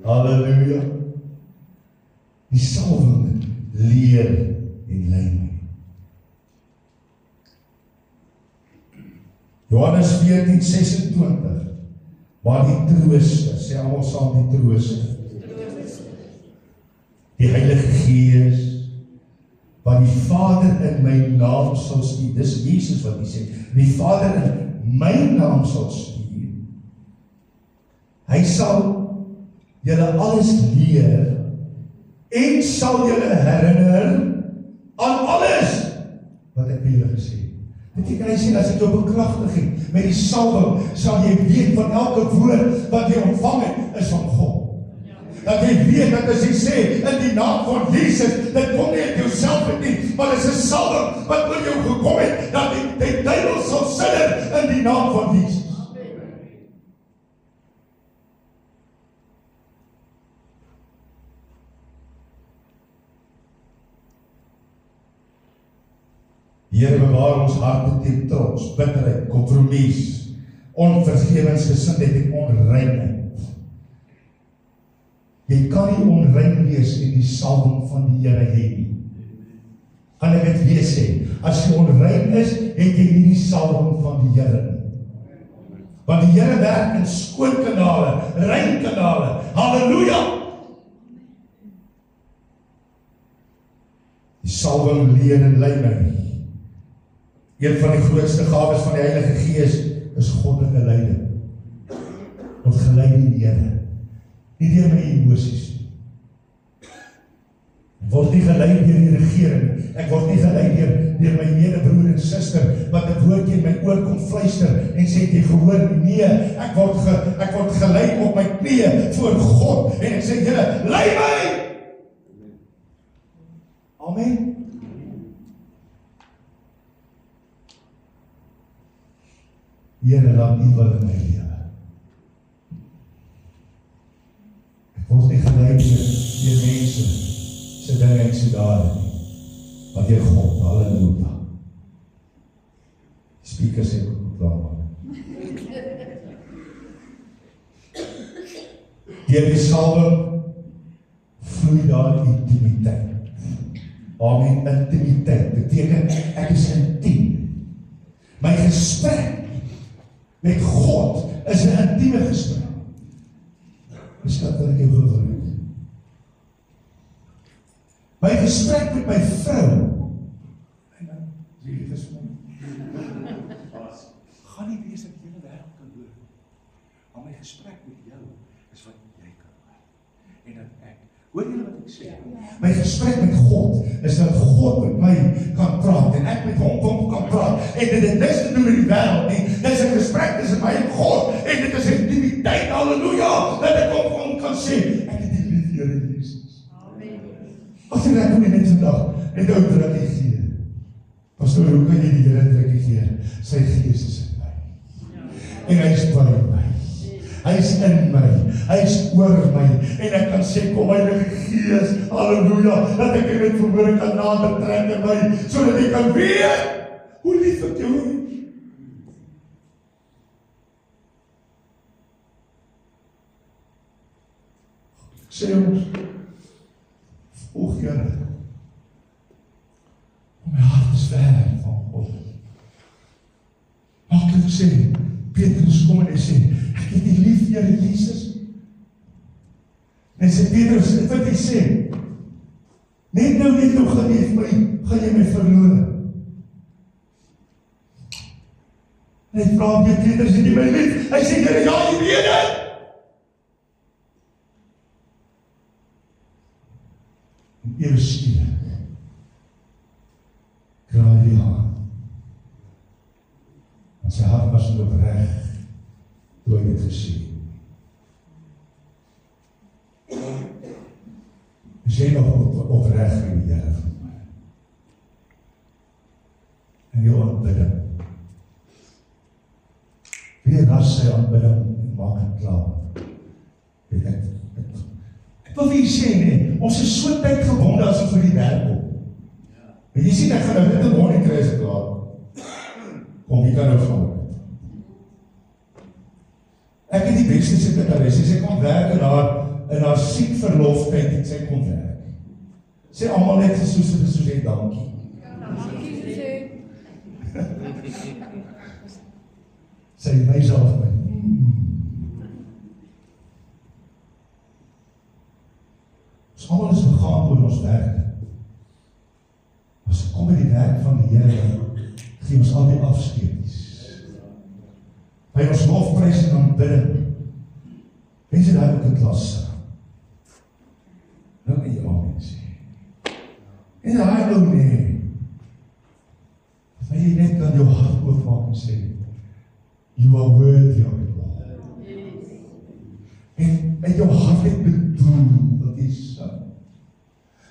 [SPEAKER 3] Halleluja. Die salwing leer en lei my. Johannes 14:26, waar die trooster, sê almal saam die trooster, die Heilige Gees, wat die Vader in my naam sal stuur, dis Jesus wat hy sê, die Vader in my naam sal stuur, hy sal julle alles leer, en sal julle herinner, aan alles, wat ek vir julle gesê het. Beteken hy sê, as ek jou bekragtig het, met die salwing, sal jy weet van elke woord, wat jy ontvang het, is van God. Dat jy weet, dat as jy sê, in die naam van Jesus, dit kom nie uit jouself het nie, maar is 'n salwing, wat oor jou gekom het, dat die duiwel sal sidder, in die naam van Jesus. Here, bewaar ons harte teen trots, bitterheid, kompromis, onvergewensgesindheid en onreinheid. Jy kan nie onrein wees en die salwing van die Here hê nie. Kan ek dit weer sê? As jy onrein is, het jy nie die salwing van die Here nie. Want die Here werk in skoon kanale, rein kanale. Halleluja! Die salwing leer en lei my. Een van die grootste gawes van die Heilige Gees is goddelike leiding. Word gelei deur die Here, nie deur my emosies nie. Ek word nie gelei deur die regering, ek word nie gelei deur my medebroer en suster, wat 'n woordjie in my oor kom fluister en sê, jy gehoor, nee, ek word gelei op my knieë voor God, en ek sê, Here, lei my! Amen. Here, laat U wil in my lewe. Ek word nie gelei deur mense se dinge en se dade nie, maar deur God. Halleluja. Speaker sê goed klaar maak. Deur die salwing vloei daar intimiteit. Amen. Intimiteit beteken ek is intiem. My gesprek met God is 'n intieme gesprek. Dis wat ek jou gehoor het. My gesprek met my vrou, gaan nie wees dat jy die wêreld kan hoor. Maar my gesprek met jou is wat jy kan hoor. En dat ek, hoor julle wat ek sê? My gesprek met God is dat God met my kan praat en ek met hom kan praat. En dit het niks te doen met die wêreld nie. Dit is 'n gesprek tussen my en God en dit is intimiteit. Halleluja! Dat ek hom kan sê, ek het die lief Here Jesus. Amen. As jy net net vandag net ou drukkie gee. Pastoor, hoe kan jy die Here drukkie gee? Sy Gees is in my. En hy is by my. Hy is in my, hy is oor my, en ek kan sê, kom Heilige Gees, halleluja, dat ek met verhoor kan nader trek in my, so dat ek kan weet, hoe lief ek jou het. Ek sê ons, Here, my hart is ver van God. Maak dit sê, Petrus kom en hy sê, ek het die lief Here Jesus. En sê Petrus, dit wat hy sê, net nou gaan jy my verloor. En hy vra weer Petrus, is jy my lief? Hy sê, Here, ja, jy weet dit. En ewe skielik kraai die haan. Want sy hart was nie opreg toe hy dit gesê. Is jy nog opreg vir die Here van my? En jou aanbidding. Wie ras sy aanbidding en maak het klaar? Weet ek wil vir jy sê, nee, ons is so tydgebonde as ons vir die werk kom. En jy sien, ek gaan nou net 'n morning kry as ek klaar. Kom, jy kan nou gaan. Ek het die beste sekretaris, sy kom werk in haar siek verloftyd en sy kom werk. Sy almal net soos sê dankie.
[SPEAKER 4] Dankie sê.
[SPEAKER 3] Sy wys af my. Ons almal is begaan oor ons werk. As ek kom by die werk van die Here, gee ons al die afskeeds. By ons lofprys en aanbidding. Mense daar ook 'n klas. Nou kan jy amen sê. En daai ou nee. As jy net kan jou hart oopmaak en sê, you are worthy of it all. En met jou hart net bedoel wat jy sê.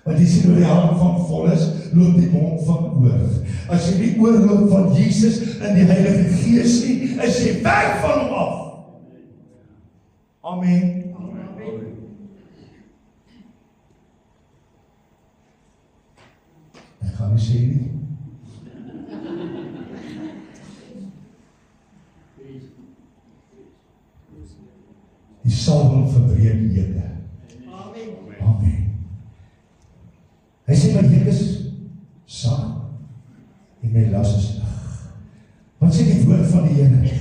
[SPEAKER 3] Want jy sien hoe die hart van vol is, loop die mond van oor. As jy nie oorloop van Jesus en die Heilige Gees nie, is jy weg van hom af. Amen. Ek gaan nie sê nie. Die salwing verbreek jete. Amen. Hy sê, my juk is saak en my las is lig. Wat sê die woord van die Here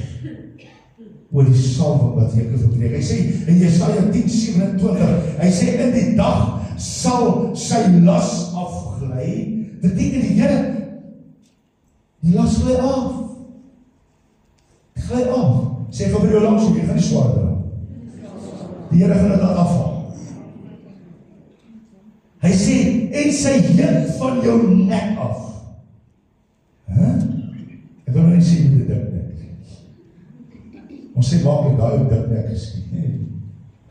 [SPEAKER 3] oor die salwing wat juke verbreek? Hy sê in Jesaja 10:27, hy sê in die dag sal sy las afglei. Beteken die Here, die las glei af. Glei af. Sê vir jou langs, jy gaan nie swaar dra. Die Here gaan dit afval. Hy sê, en sy juk van jou nek af. Ek wil nou nie sê hoe dit dik nek. Ons sê maak ek daai dik nek is nie.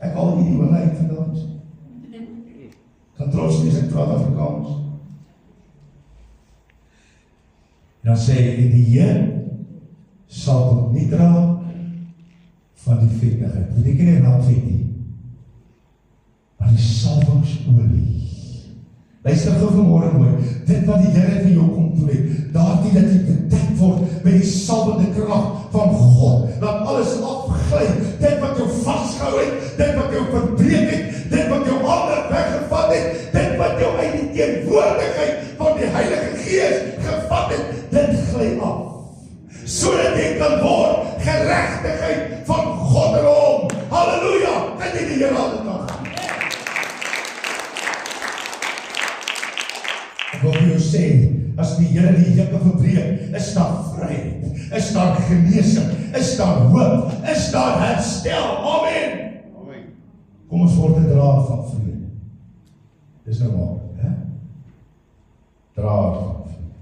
[SPEAKER 3] Ek al die oorlei uit vandag. Kan trots wees, ek praat Afrikaans. En dan sê hy, die Heer sal tot nie dra van die vettigheid. Dit beteken nie raak vet nie. Maar die salwingsolie. Luister gou vanmôre mooi. Dit wat die Here vir jou kom doen het, daardie dat jy bedek word met die salwende krag van God, dat alles afgly, dit wat jou vasgehou het, dit wat jou verbreek het, dit wat jou ander weggevat het, dit wat jou uit die teenwoordigheid van die Heilige Gees gevat het, dit gly af. Sodat jy kan word geregtigheid van God en hom. Halleluja! Kan jy die Here hande kan? Ek wil vir jou sê, as die Here die juke verbreek, is daar vryheid, is daar genesing, is daar hoop, is daar herstel. Amen. Kom ons word 'n draer van vrede. Dis nou maar, hè? Draer van vrede.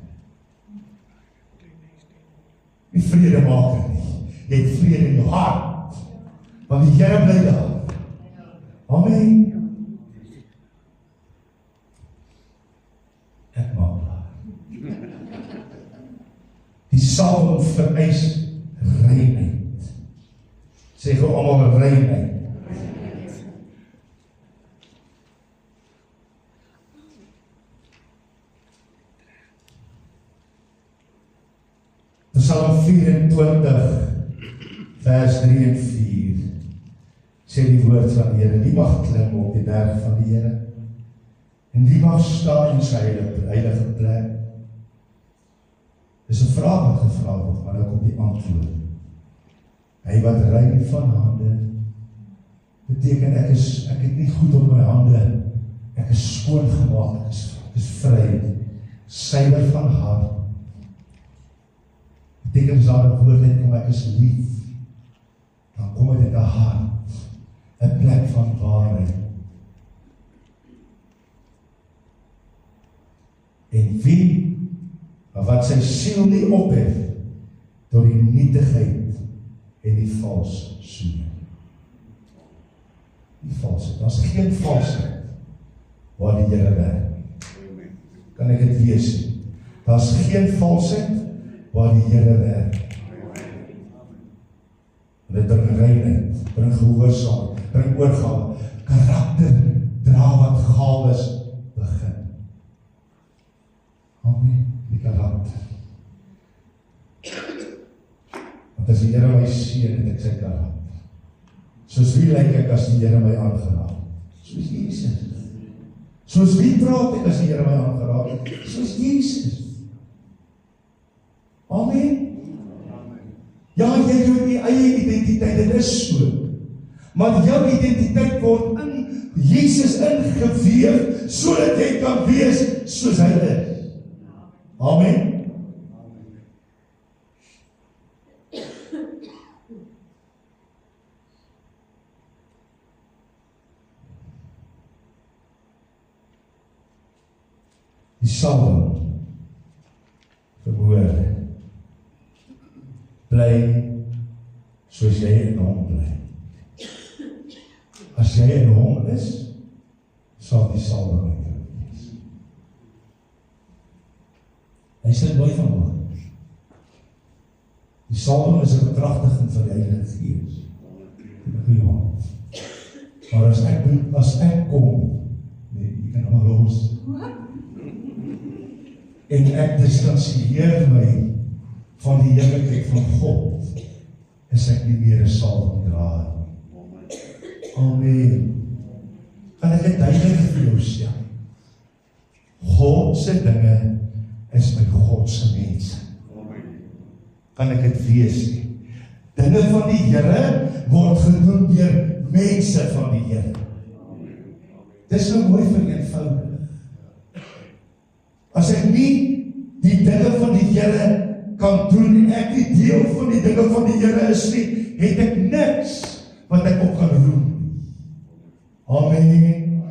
[SPEAKER 3] Nie vrede maak nie. Jy het vrede in jou hart. Want die Here bly daar. Amen. Ek maak daar. Die salwing vereis reinheid. Sê gou almal reinheid. Psalm 24 vers 3 en 4 sê die woord van die Here, wie mag klim op die berg van die Here en wie mag staan in sy heilige plek. Dis 'n vraag wat gevra word, maar nou kom die antwoord. Hy wat rein van hande, beteken ek het nie goed op my hande, ek is skoon gemaak, ek is vry, suiwer van hart. Beteken keer as daar 'n woord uitkom, ek is lief, dan kom dit in 'n hart, 'n plek van waarheid. En wie, wat sy siel nie ophef, door die nietigheid en die vals soene. Die valsheid, daar is geen valsheid waar die Here werk. Kan ek dit wees? Daar is geen valsheid waar die Here werk. En dit bring reinheid, bring gehoorsaam, bring oorgawe, karakter, dra wat gawes begin. Amen, die karakter. Want as die Here my seën, het ek sy karakter. Soos wie lyk ek as die Here my aangeraak? Soos Jesus. Soos wie praat ek as die Here my aangeraak? Soos Jesus. Amen. Ja, jy het die eie identiteit, dit is so. Maar jou identiteit word in Jesus ingeweef, sodat jy kan wees soos hy is. Amen. Die Psalm verhoor, bly soos jy in hom bly. As jy in hom is, sal die Psalm met jou wees. Hy sê mooi vanmôre. Die Psalm is 'n betragtiging van die Heilige Gees. Maar as ek kom, nee, jy kan hom los. En ek distansieer my van die heerlikheid van God, is ek nie meer 'n psalmdraer. Amen. Kan ek dit duidelik vir jou sê? God se dinge is met God se mense. Kan ek dit wees nie? Dinge van die Here word gedoen deur mense van die Here. Dis nou mooi vereenvoudig. As ek nie die dinge van die Here kan doen en ek nie deel van die dinge van die Here is nie, het ek niks wat ek op kan roem. Amen.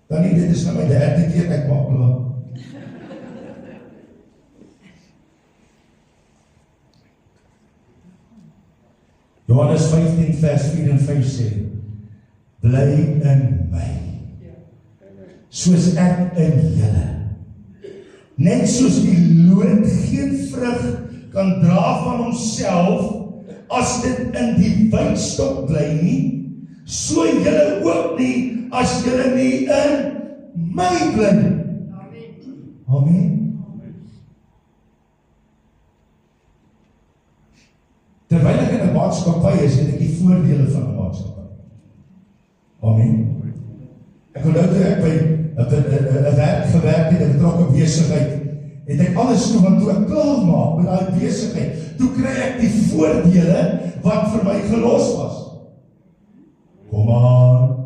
[SPEAKER 3] Dan nie, dit is nou my 3de keer ek maak klaar. Johannes 15 vers 4 en 5 sê, bly in my, soos ek in julle. Net soos die loot geen vrug kan dra van homself, as dit in die wynstok bly nie, so julle ook nie, as julle nie in my bly. Amen. Terwyl ek in 'n maatskappy is, het ek die voordele van 'n maatskappy. Amen. Ek onthou toe ek by 'n werk gewerk het, 'n betrokke besigheid, het ek alles toe, want toe ek klaar maak met daai besigheid, toe kry ek die voordele wat vir my gelos was. Kom maar,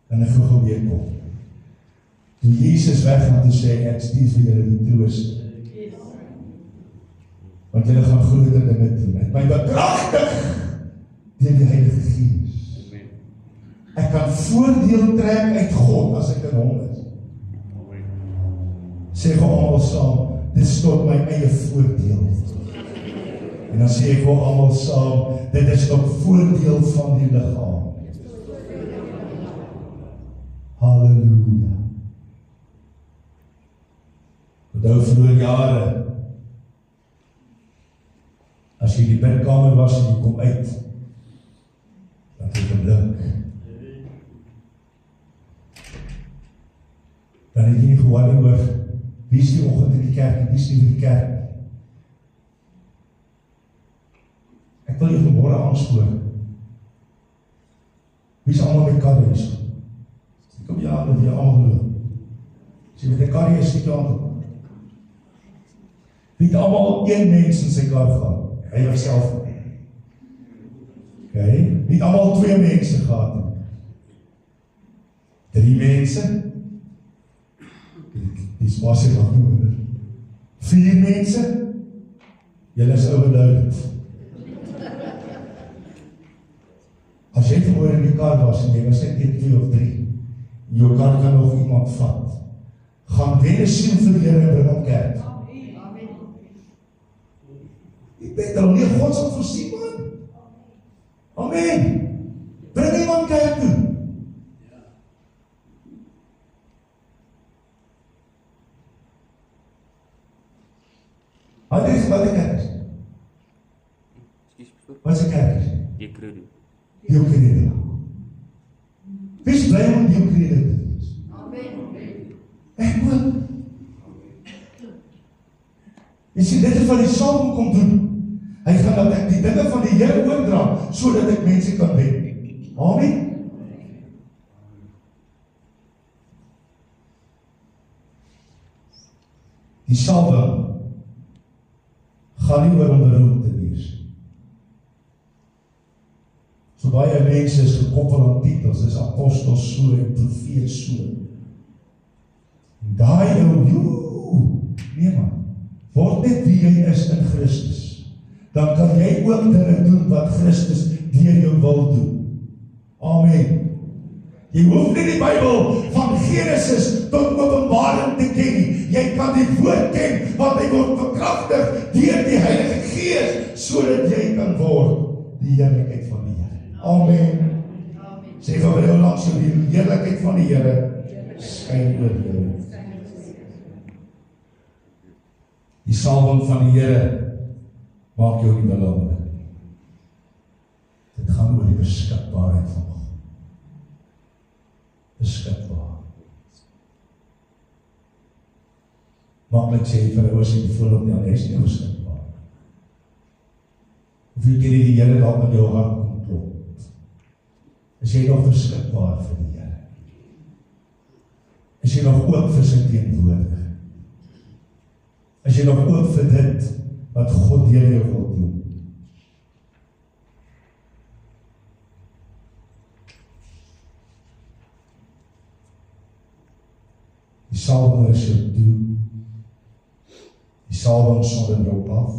[SPEAKER 3] en ek gou weer kom. Toe Jesus weggaan, toe sê ek stuur vir julle die troos. Want julle gaan groter dinge doen. Ek my bekragtig deur die Heilige Gees. Ek kan voordeel trek uit God as ek in hom is. Sê gou almal saam, dit is tot my eie voordeel. En dan sê ek gou almal saam, dit is tot voordeel van die liggaam. Halleluja. Onthou vroeër jare, as jy die bidkamer was en jy kom uit, dan het jy blink. Dan het jy nie gehoor nie oor, wie is die oggend in die kerk, wie is nie in die kerk. Ek wil jy vanmôre aanspoor. Wie is allemaal met karre is? Ek kom jy aan met jy allemaal loop. As jy met die karre is, steek jy aan. Wie het allemaal een mens in sy kar gehad? Hy homself. Okay. Wie het allemaal 2 mense gehad? 3 mense? Die spasie nog nodig. 4 mense? Julle is overloaded. As jy vanmôre in die kar was en jy was net 1, 2 of 3, en jou kar kan nog iemand vat, gaan wen 'n siel vir die Here en bring hom kerk. Ek weet dan nie God sal voorsien man. Amen. Bring iemand kerk toe. Wat is kerk? Wat is 'n kerk?
[SPEAKER 5] Die credo.
[SPEAKER 3] Jou credo. Wees bly om jou credo te wees. Ek moet. Jy sien, dit is wat die Psalm kom doen. Hy gaan dat ek die dinge van die Here oordra, sodat ek mense kan wen. Amen. Die salwing gaan nie oor om beroemd te wees. So baie mense is gekoppel aan titels, is apostels so en profeet so. En daai nee man, word net wie jy is in Christus. Dan kan jy ook dinge doen wat Christus deur jou wil doen. Amen. Jy hoef nie die Bybel van Genesis tot Openbaring te ken nie. Jy kan die woord ken, want hy word bekragtig deur die Heilige Gees, sodat jy kan word die heerlikheid van die Here. Amen. Sê vir jou langs jou, die heerlikheid van die Here skyn oor jou. Die salwing van die Here maak jou nie belangrik. Dit gaan oor die beskikbaarheid van God. Beskikbaar. Maklik sê jy vir ons die voorop nie, hy is nie beskikbaar. Hoeveel keer die Here dalk in jou hart kom klop? Is jy nog beskikbaar vir die Here? Is jy nog oop vir sy teenwoordigheid? Is jy nog oop vir dit wat God deur jou wil doen? Die salwing is jou toe. Die salwing sonder drop af.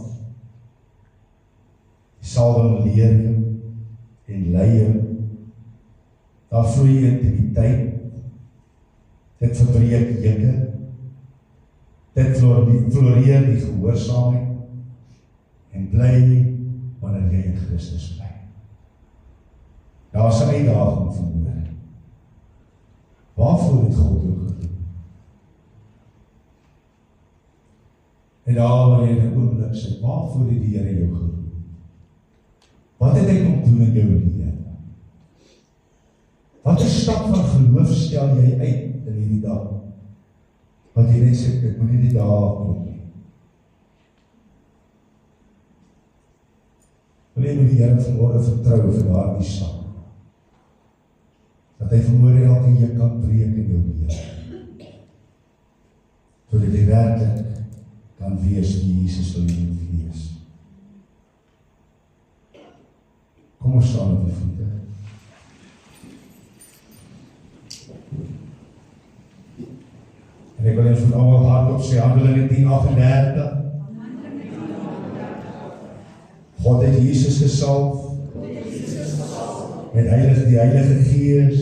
[SPEAKER 3] Die salwing leer jou en lei jou. Daar vloei intimiteit. Dit verbreek juke. Dit floreer die gehoorsaamheid en bly wanneer jy in Christus bly. Daar is 'n uitdaging vanmôre. Waarvoor het God jou geroep? En daar waar jy in 'n oomblik sê, waarvoor het die Here jou geroep? Wat het hy kom doen in jou lewe? Watter stap van geloof stel jy uit in hierdie dag? Wat jy net sê, ek moet nie die dag kom nie. Wil jy met die Here vanmôre vertrou vir daardie stap? Dat hy vanmôre elke juk kan breek in jou lewe. Sodat jy werklik kan wees wie Jesus wil wees. Kom ons staan op die voete. En ek wil eens van allemaal hardop sê, Handelinge 10:38. God het Jesus gesalf met die Heilige Gees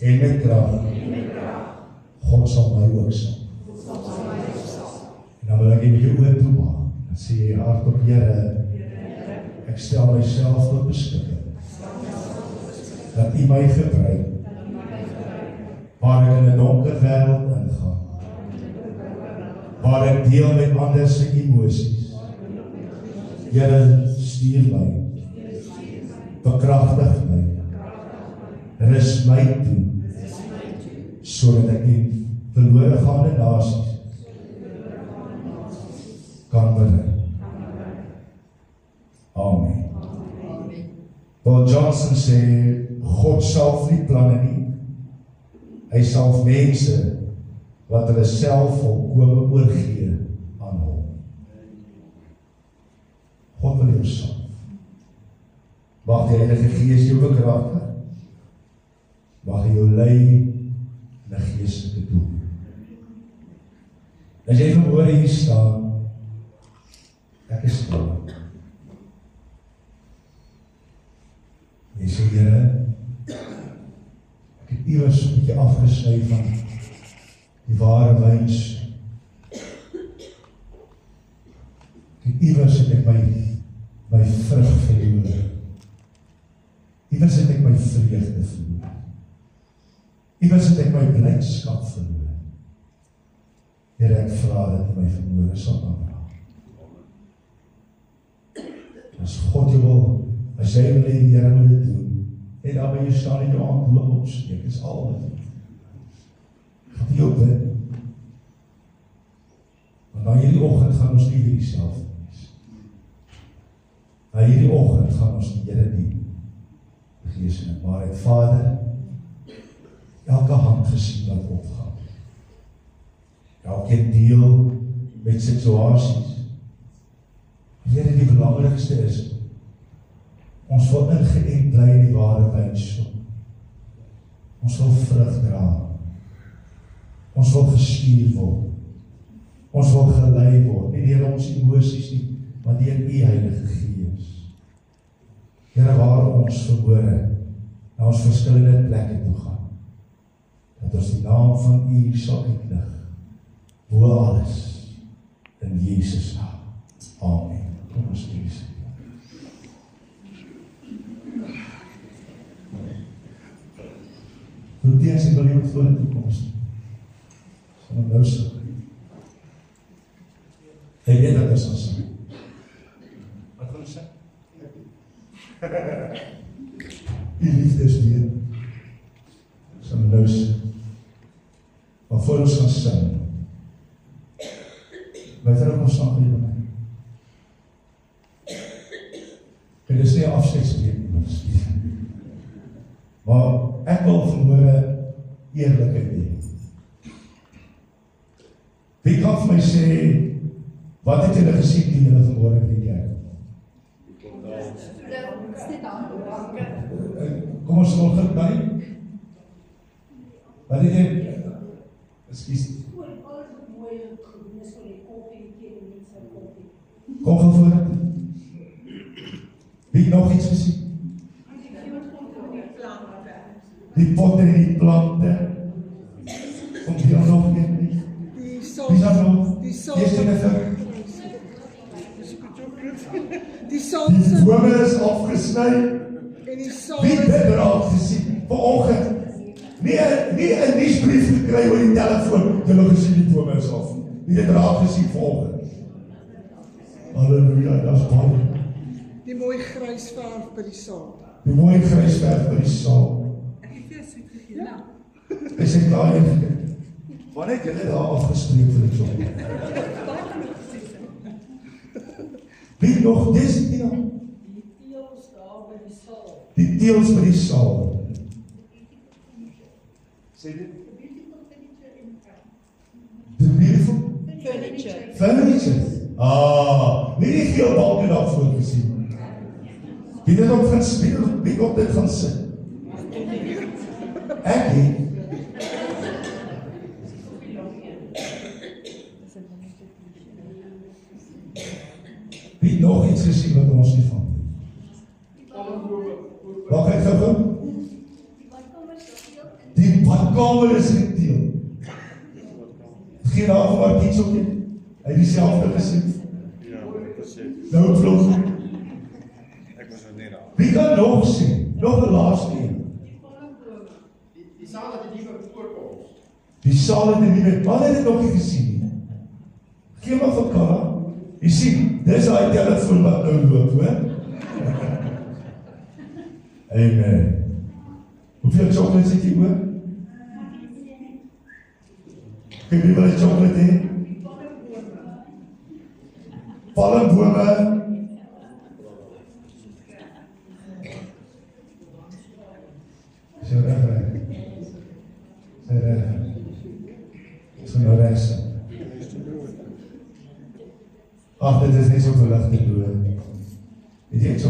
[SPEAKER 3] en met krag. God sal my ook salf. En dan wil ek met jou oor toe maak. Dan sê jy hardop, Here, ek stel myself tot beskikking. Dat U my gebruik. Waar ek in 'n donker wêreld ingaan. Waar ek deel met ander se emosies. Here, stuur my. Bekragtig my. Rus my toe. Sodat ek die verlore gaande nasies kan bereik. Amen. Paul Johnson sê, God salf nie planne nie. Hy salf mense wat hulle self volkome oorgee aan hom. God wil jou salf. Mag die Heilige Gees jou bekragtig. Mag hy jou lei in 'n geestelike doel. As jy vanmôre hier staan is stil. Jy sê, Here, ek het iewers 'n bietjie afgesny van die ware wyns. Iewers het ek my vrug verloor. Iewers het ek my vreugde verloor. Iewers het ek my blydskap verloor. Here, ek vra dat U my vermoë sal aanraak. As God jou wil, as jy wil hê die Here moet dit doen, en dan by jou staan en jou hand hoog opsteek, is al wat jy. Gaan jy op bid? Want dan hierdie oggend gaan ons nie weer dieselfde wees. Na hierdie oggend gaan ons die Here dien. Gees en waarheid, Vader, elke hand gesien wat opgaan. Elke deel met situasies. Here, die belangrikste is, ons wil ingeënt bly in die ware wynstok. Ons wil vrug dra. Ons wil gestuur word. Ons wil gelei word, nie deur ons emosies nie, maar deur U Heilige Gees. Here, waar ons verhoore, na ons verskillende plekke toe gaan, dat ons die naam van U sal uitlig, bo alles, in Jesus naam. Amen. Kom ons lees. Proteas, ek wil nie met voor die toekomst. Sal nou sê. Hy weet dat is ons sê. Wat wil ons sê? Die liefde is weer. Sal nou sê. Maar voor ons gaan sê. Wij verder ons saam hier by my. En dit is nie 'n afskedspreek nie, maar ek wil vanmôre eerlikheid hê. Wie kan vir my sê, wat het julle gesien toe julle vanmôre in die kerk? Kom ons nog dit by. Wat het jy? Ekskuus. Kom van voor. Wie nog iets gesien? Die potte en die plante. Kom hier nog nie. Wie is dat nog? Die bome is afgesny. Wie het er al gesien? Vanoggend. Nie 'n nuusbrief gekry oor die telefoon. Julle gesien die bome is af. Wie het er al gesien vanoggend? Halleluja, dat is baie.
[SPEAKER 5] Die mooi grys verf by die saal.
[SPEAKER 3] Die mooi grys verf by die saal.
[SPEAKER 5] Ek het vir sy gegee.
[SPEAKER 3] Hy sê klaar gekry. Wanneer het julle daar afgespreek vir die saal? Wie nog dis nie nog?
[SPEAKER 6] Die teels daar by die saal.
[SPEAKER 3] Die teels by die saal. Sê dit? The beautiful furniture. Nie die veel balke daarvoor gesien. Wie dit op gaan speel, wie op dit gaan sit? Ek nie. Wie nog iets gesien wat ons nie van? Wat het gebeur? Die badkamer is geteel. Geen daarvan wat iets op nie. Hy het dieselfde gesien.
[SPEAKER 7] Ja, presies.
[SPEAKER 3] Nou vlog.
[SPEAKER 7] Ek was nou net daar.
[SPEAKER 3] Wie kan nog sien? Nog 'n laaste een.
[SPEAKER 8] Die saal het 'n nuwe voorkoms.
[SPEAKER 3] Die saal het 'n nuwe. Wat het dit nog nie gesien nie? Gee maar vir Kara. Jy sien, dis daai telefoon wat nou loop, hoor. Amen. Hoeveel chocolates het jy oor? Kyk, wie wil die chocolate hê? Palmbome. Zo reg. So nou reg. Ag, dit is nie so verlig te doen. Weet jy so?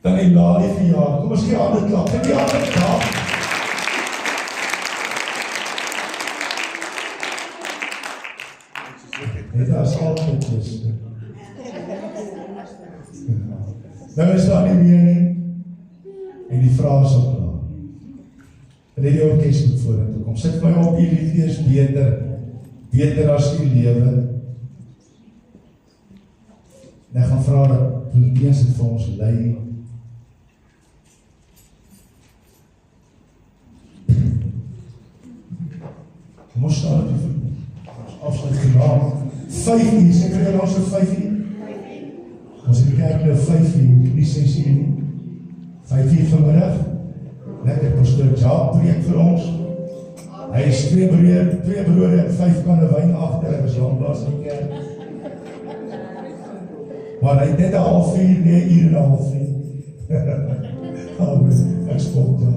[SPEAKER 3] Dan in laat vir jaar. Kom ons gee hande klap. Gee die hande klap. Dit is altyd dus. Nou is daar nie meer nie. En die vraag is op klaar. En die orkest moet vorentoe kom. Sit my op, die liefde is beter as die lewe. En ek gaan vra dat Proteus het vir ons lei. Kom ons staan op die voet. Ons afsluit vanavond. 5 uur, sê vir ons so 5 uur. Ons in die kerk nou 5 uur, nie 6 uur nie. 5 uur vanmiddag. Lekker pastoor Jaap preek vir ons. Hy is 2 broere en 5 kanne wyn agter, ek is langlaas in die kerk. Maar hy het net 'n halfuur, nee, 1 uur en 'n halfuur. Amen, ek spot jou.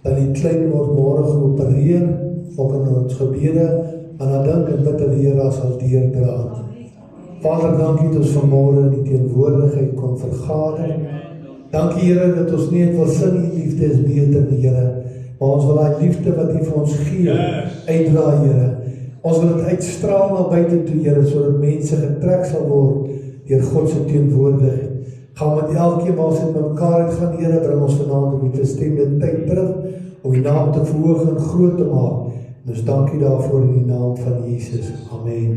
[SPEAKER 9] Tannie Klein word môre geopereer, ook in ons gebede, en dan dink en bid dat die Here sal deurdra. Vader, dankie dat ons vanmôre in die teenwoordigheid kon vergader. Dankie Here dat ons nie net wil sing, die liefde is beter die Here, maar ons wil die liefde wat U vir ons gee, uitdra Here. Ons wil dit uitstraal na buite toe Here, sodat mense getrek sal word deur God se teenwoordigheid. Gaan met elkeen waar ons met mekaar uitgaan, Here, bring ons vanaand op die bestemde tyd terug, om die naam te verhoog en groot te maak. En ons dankie daarvoor in die naam van Jesus. Amen.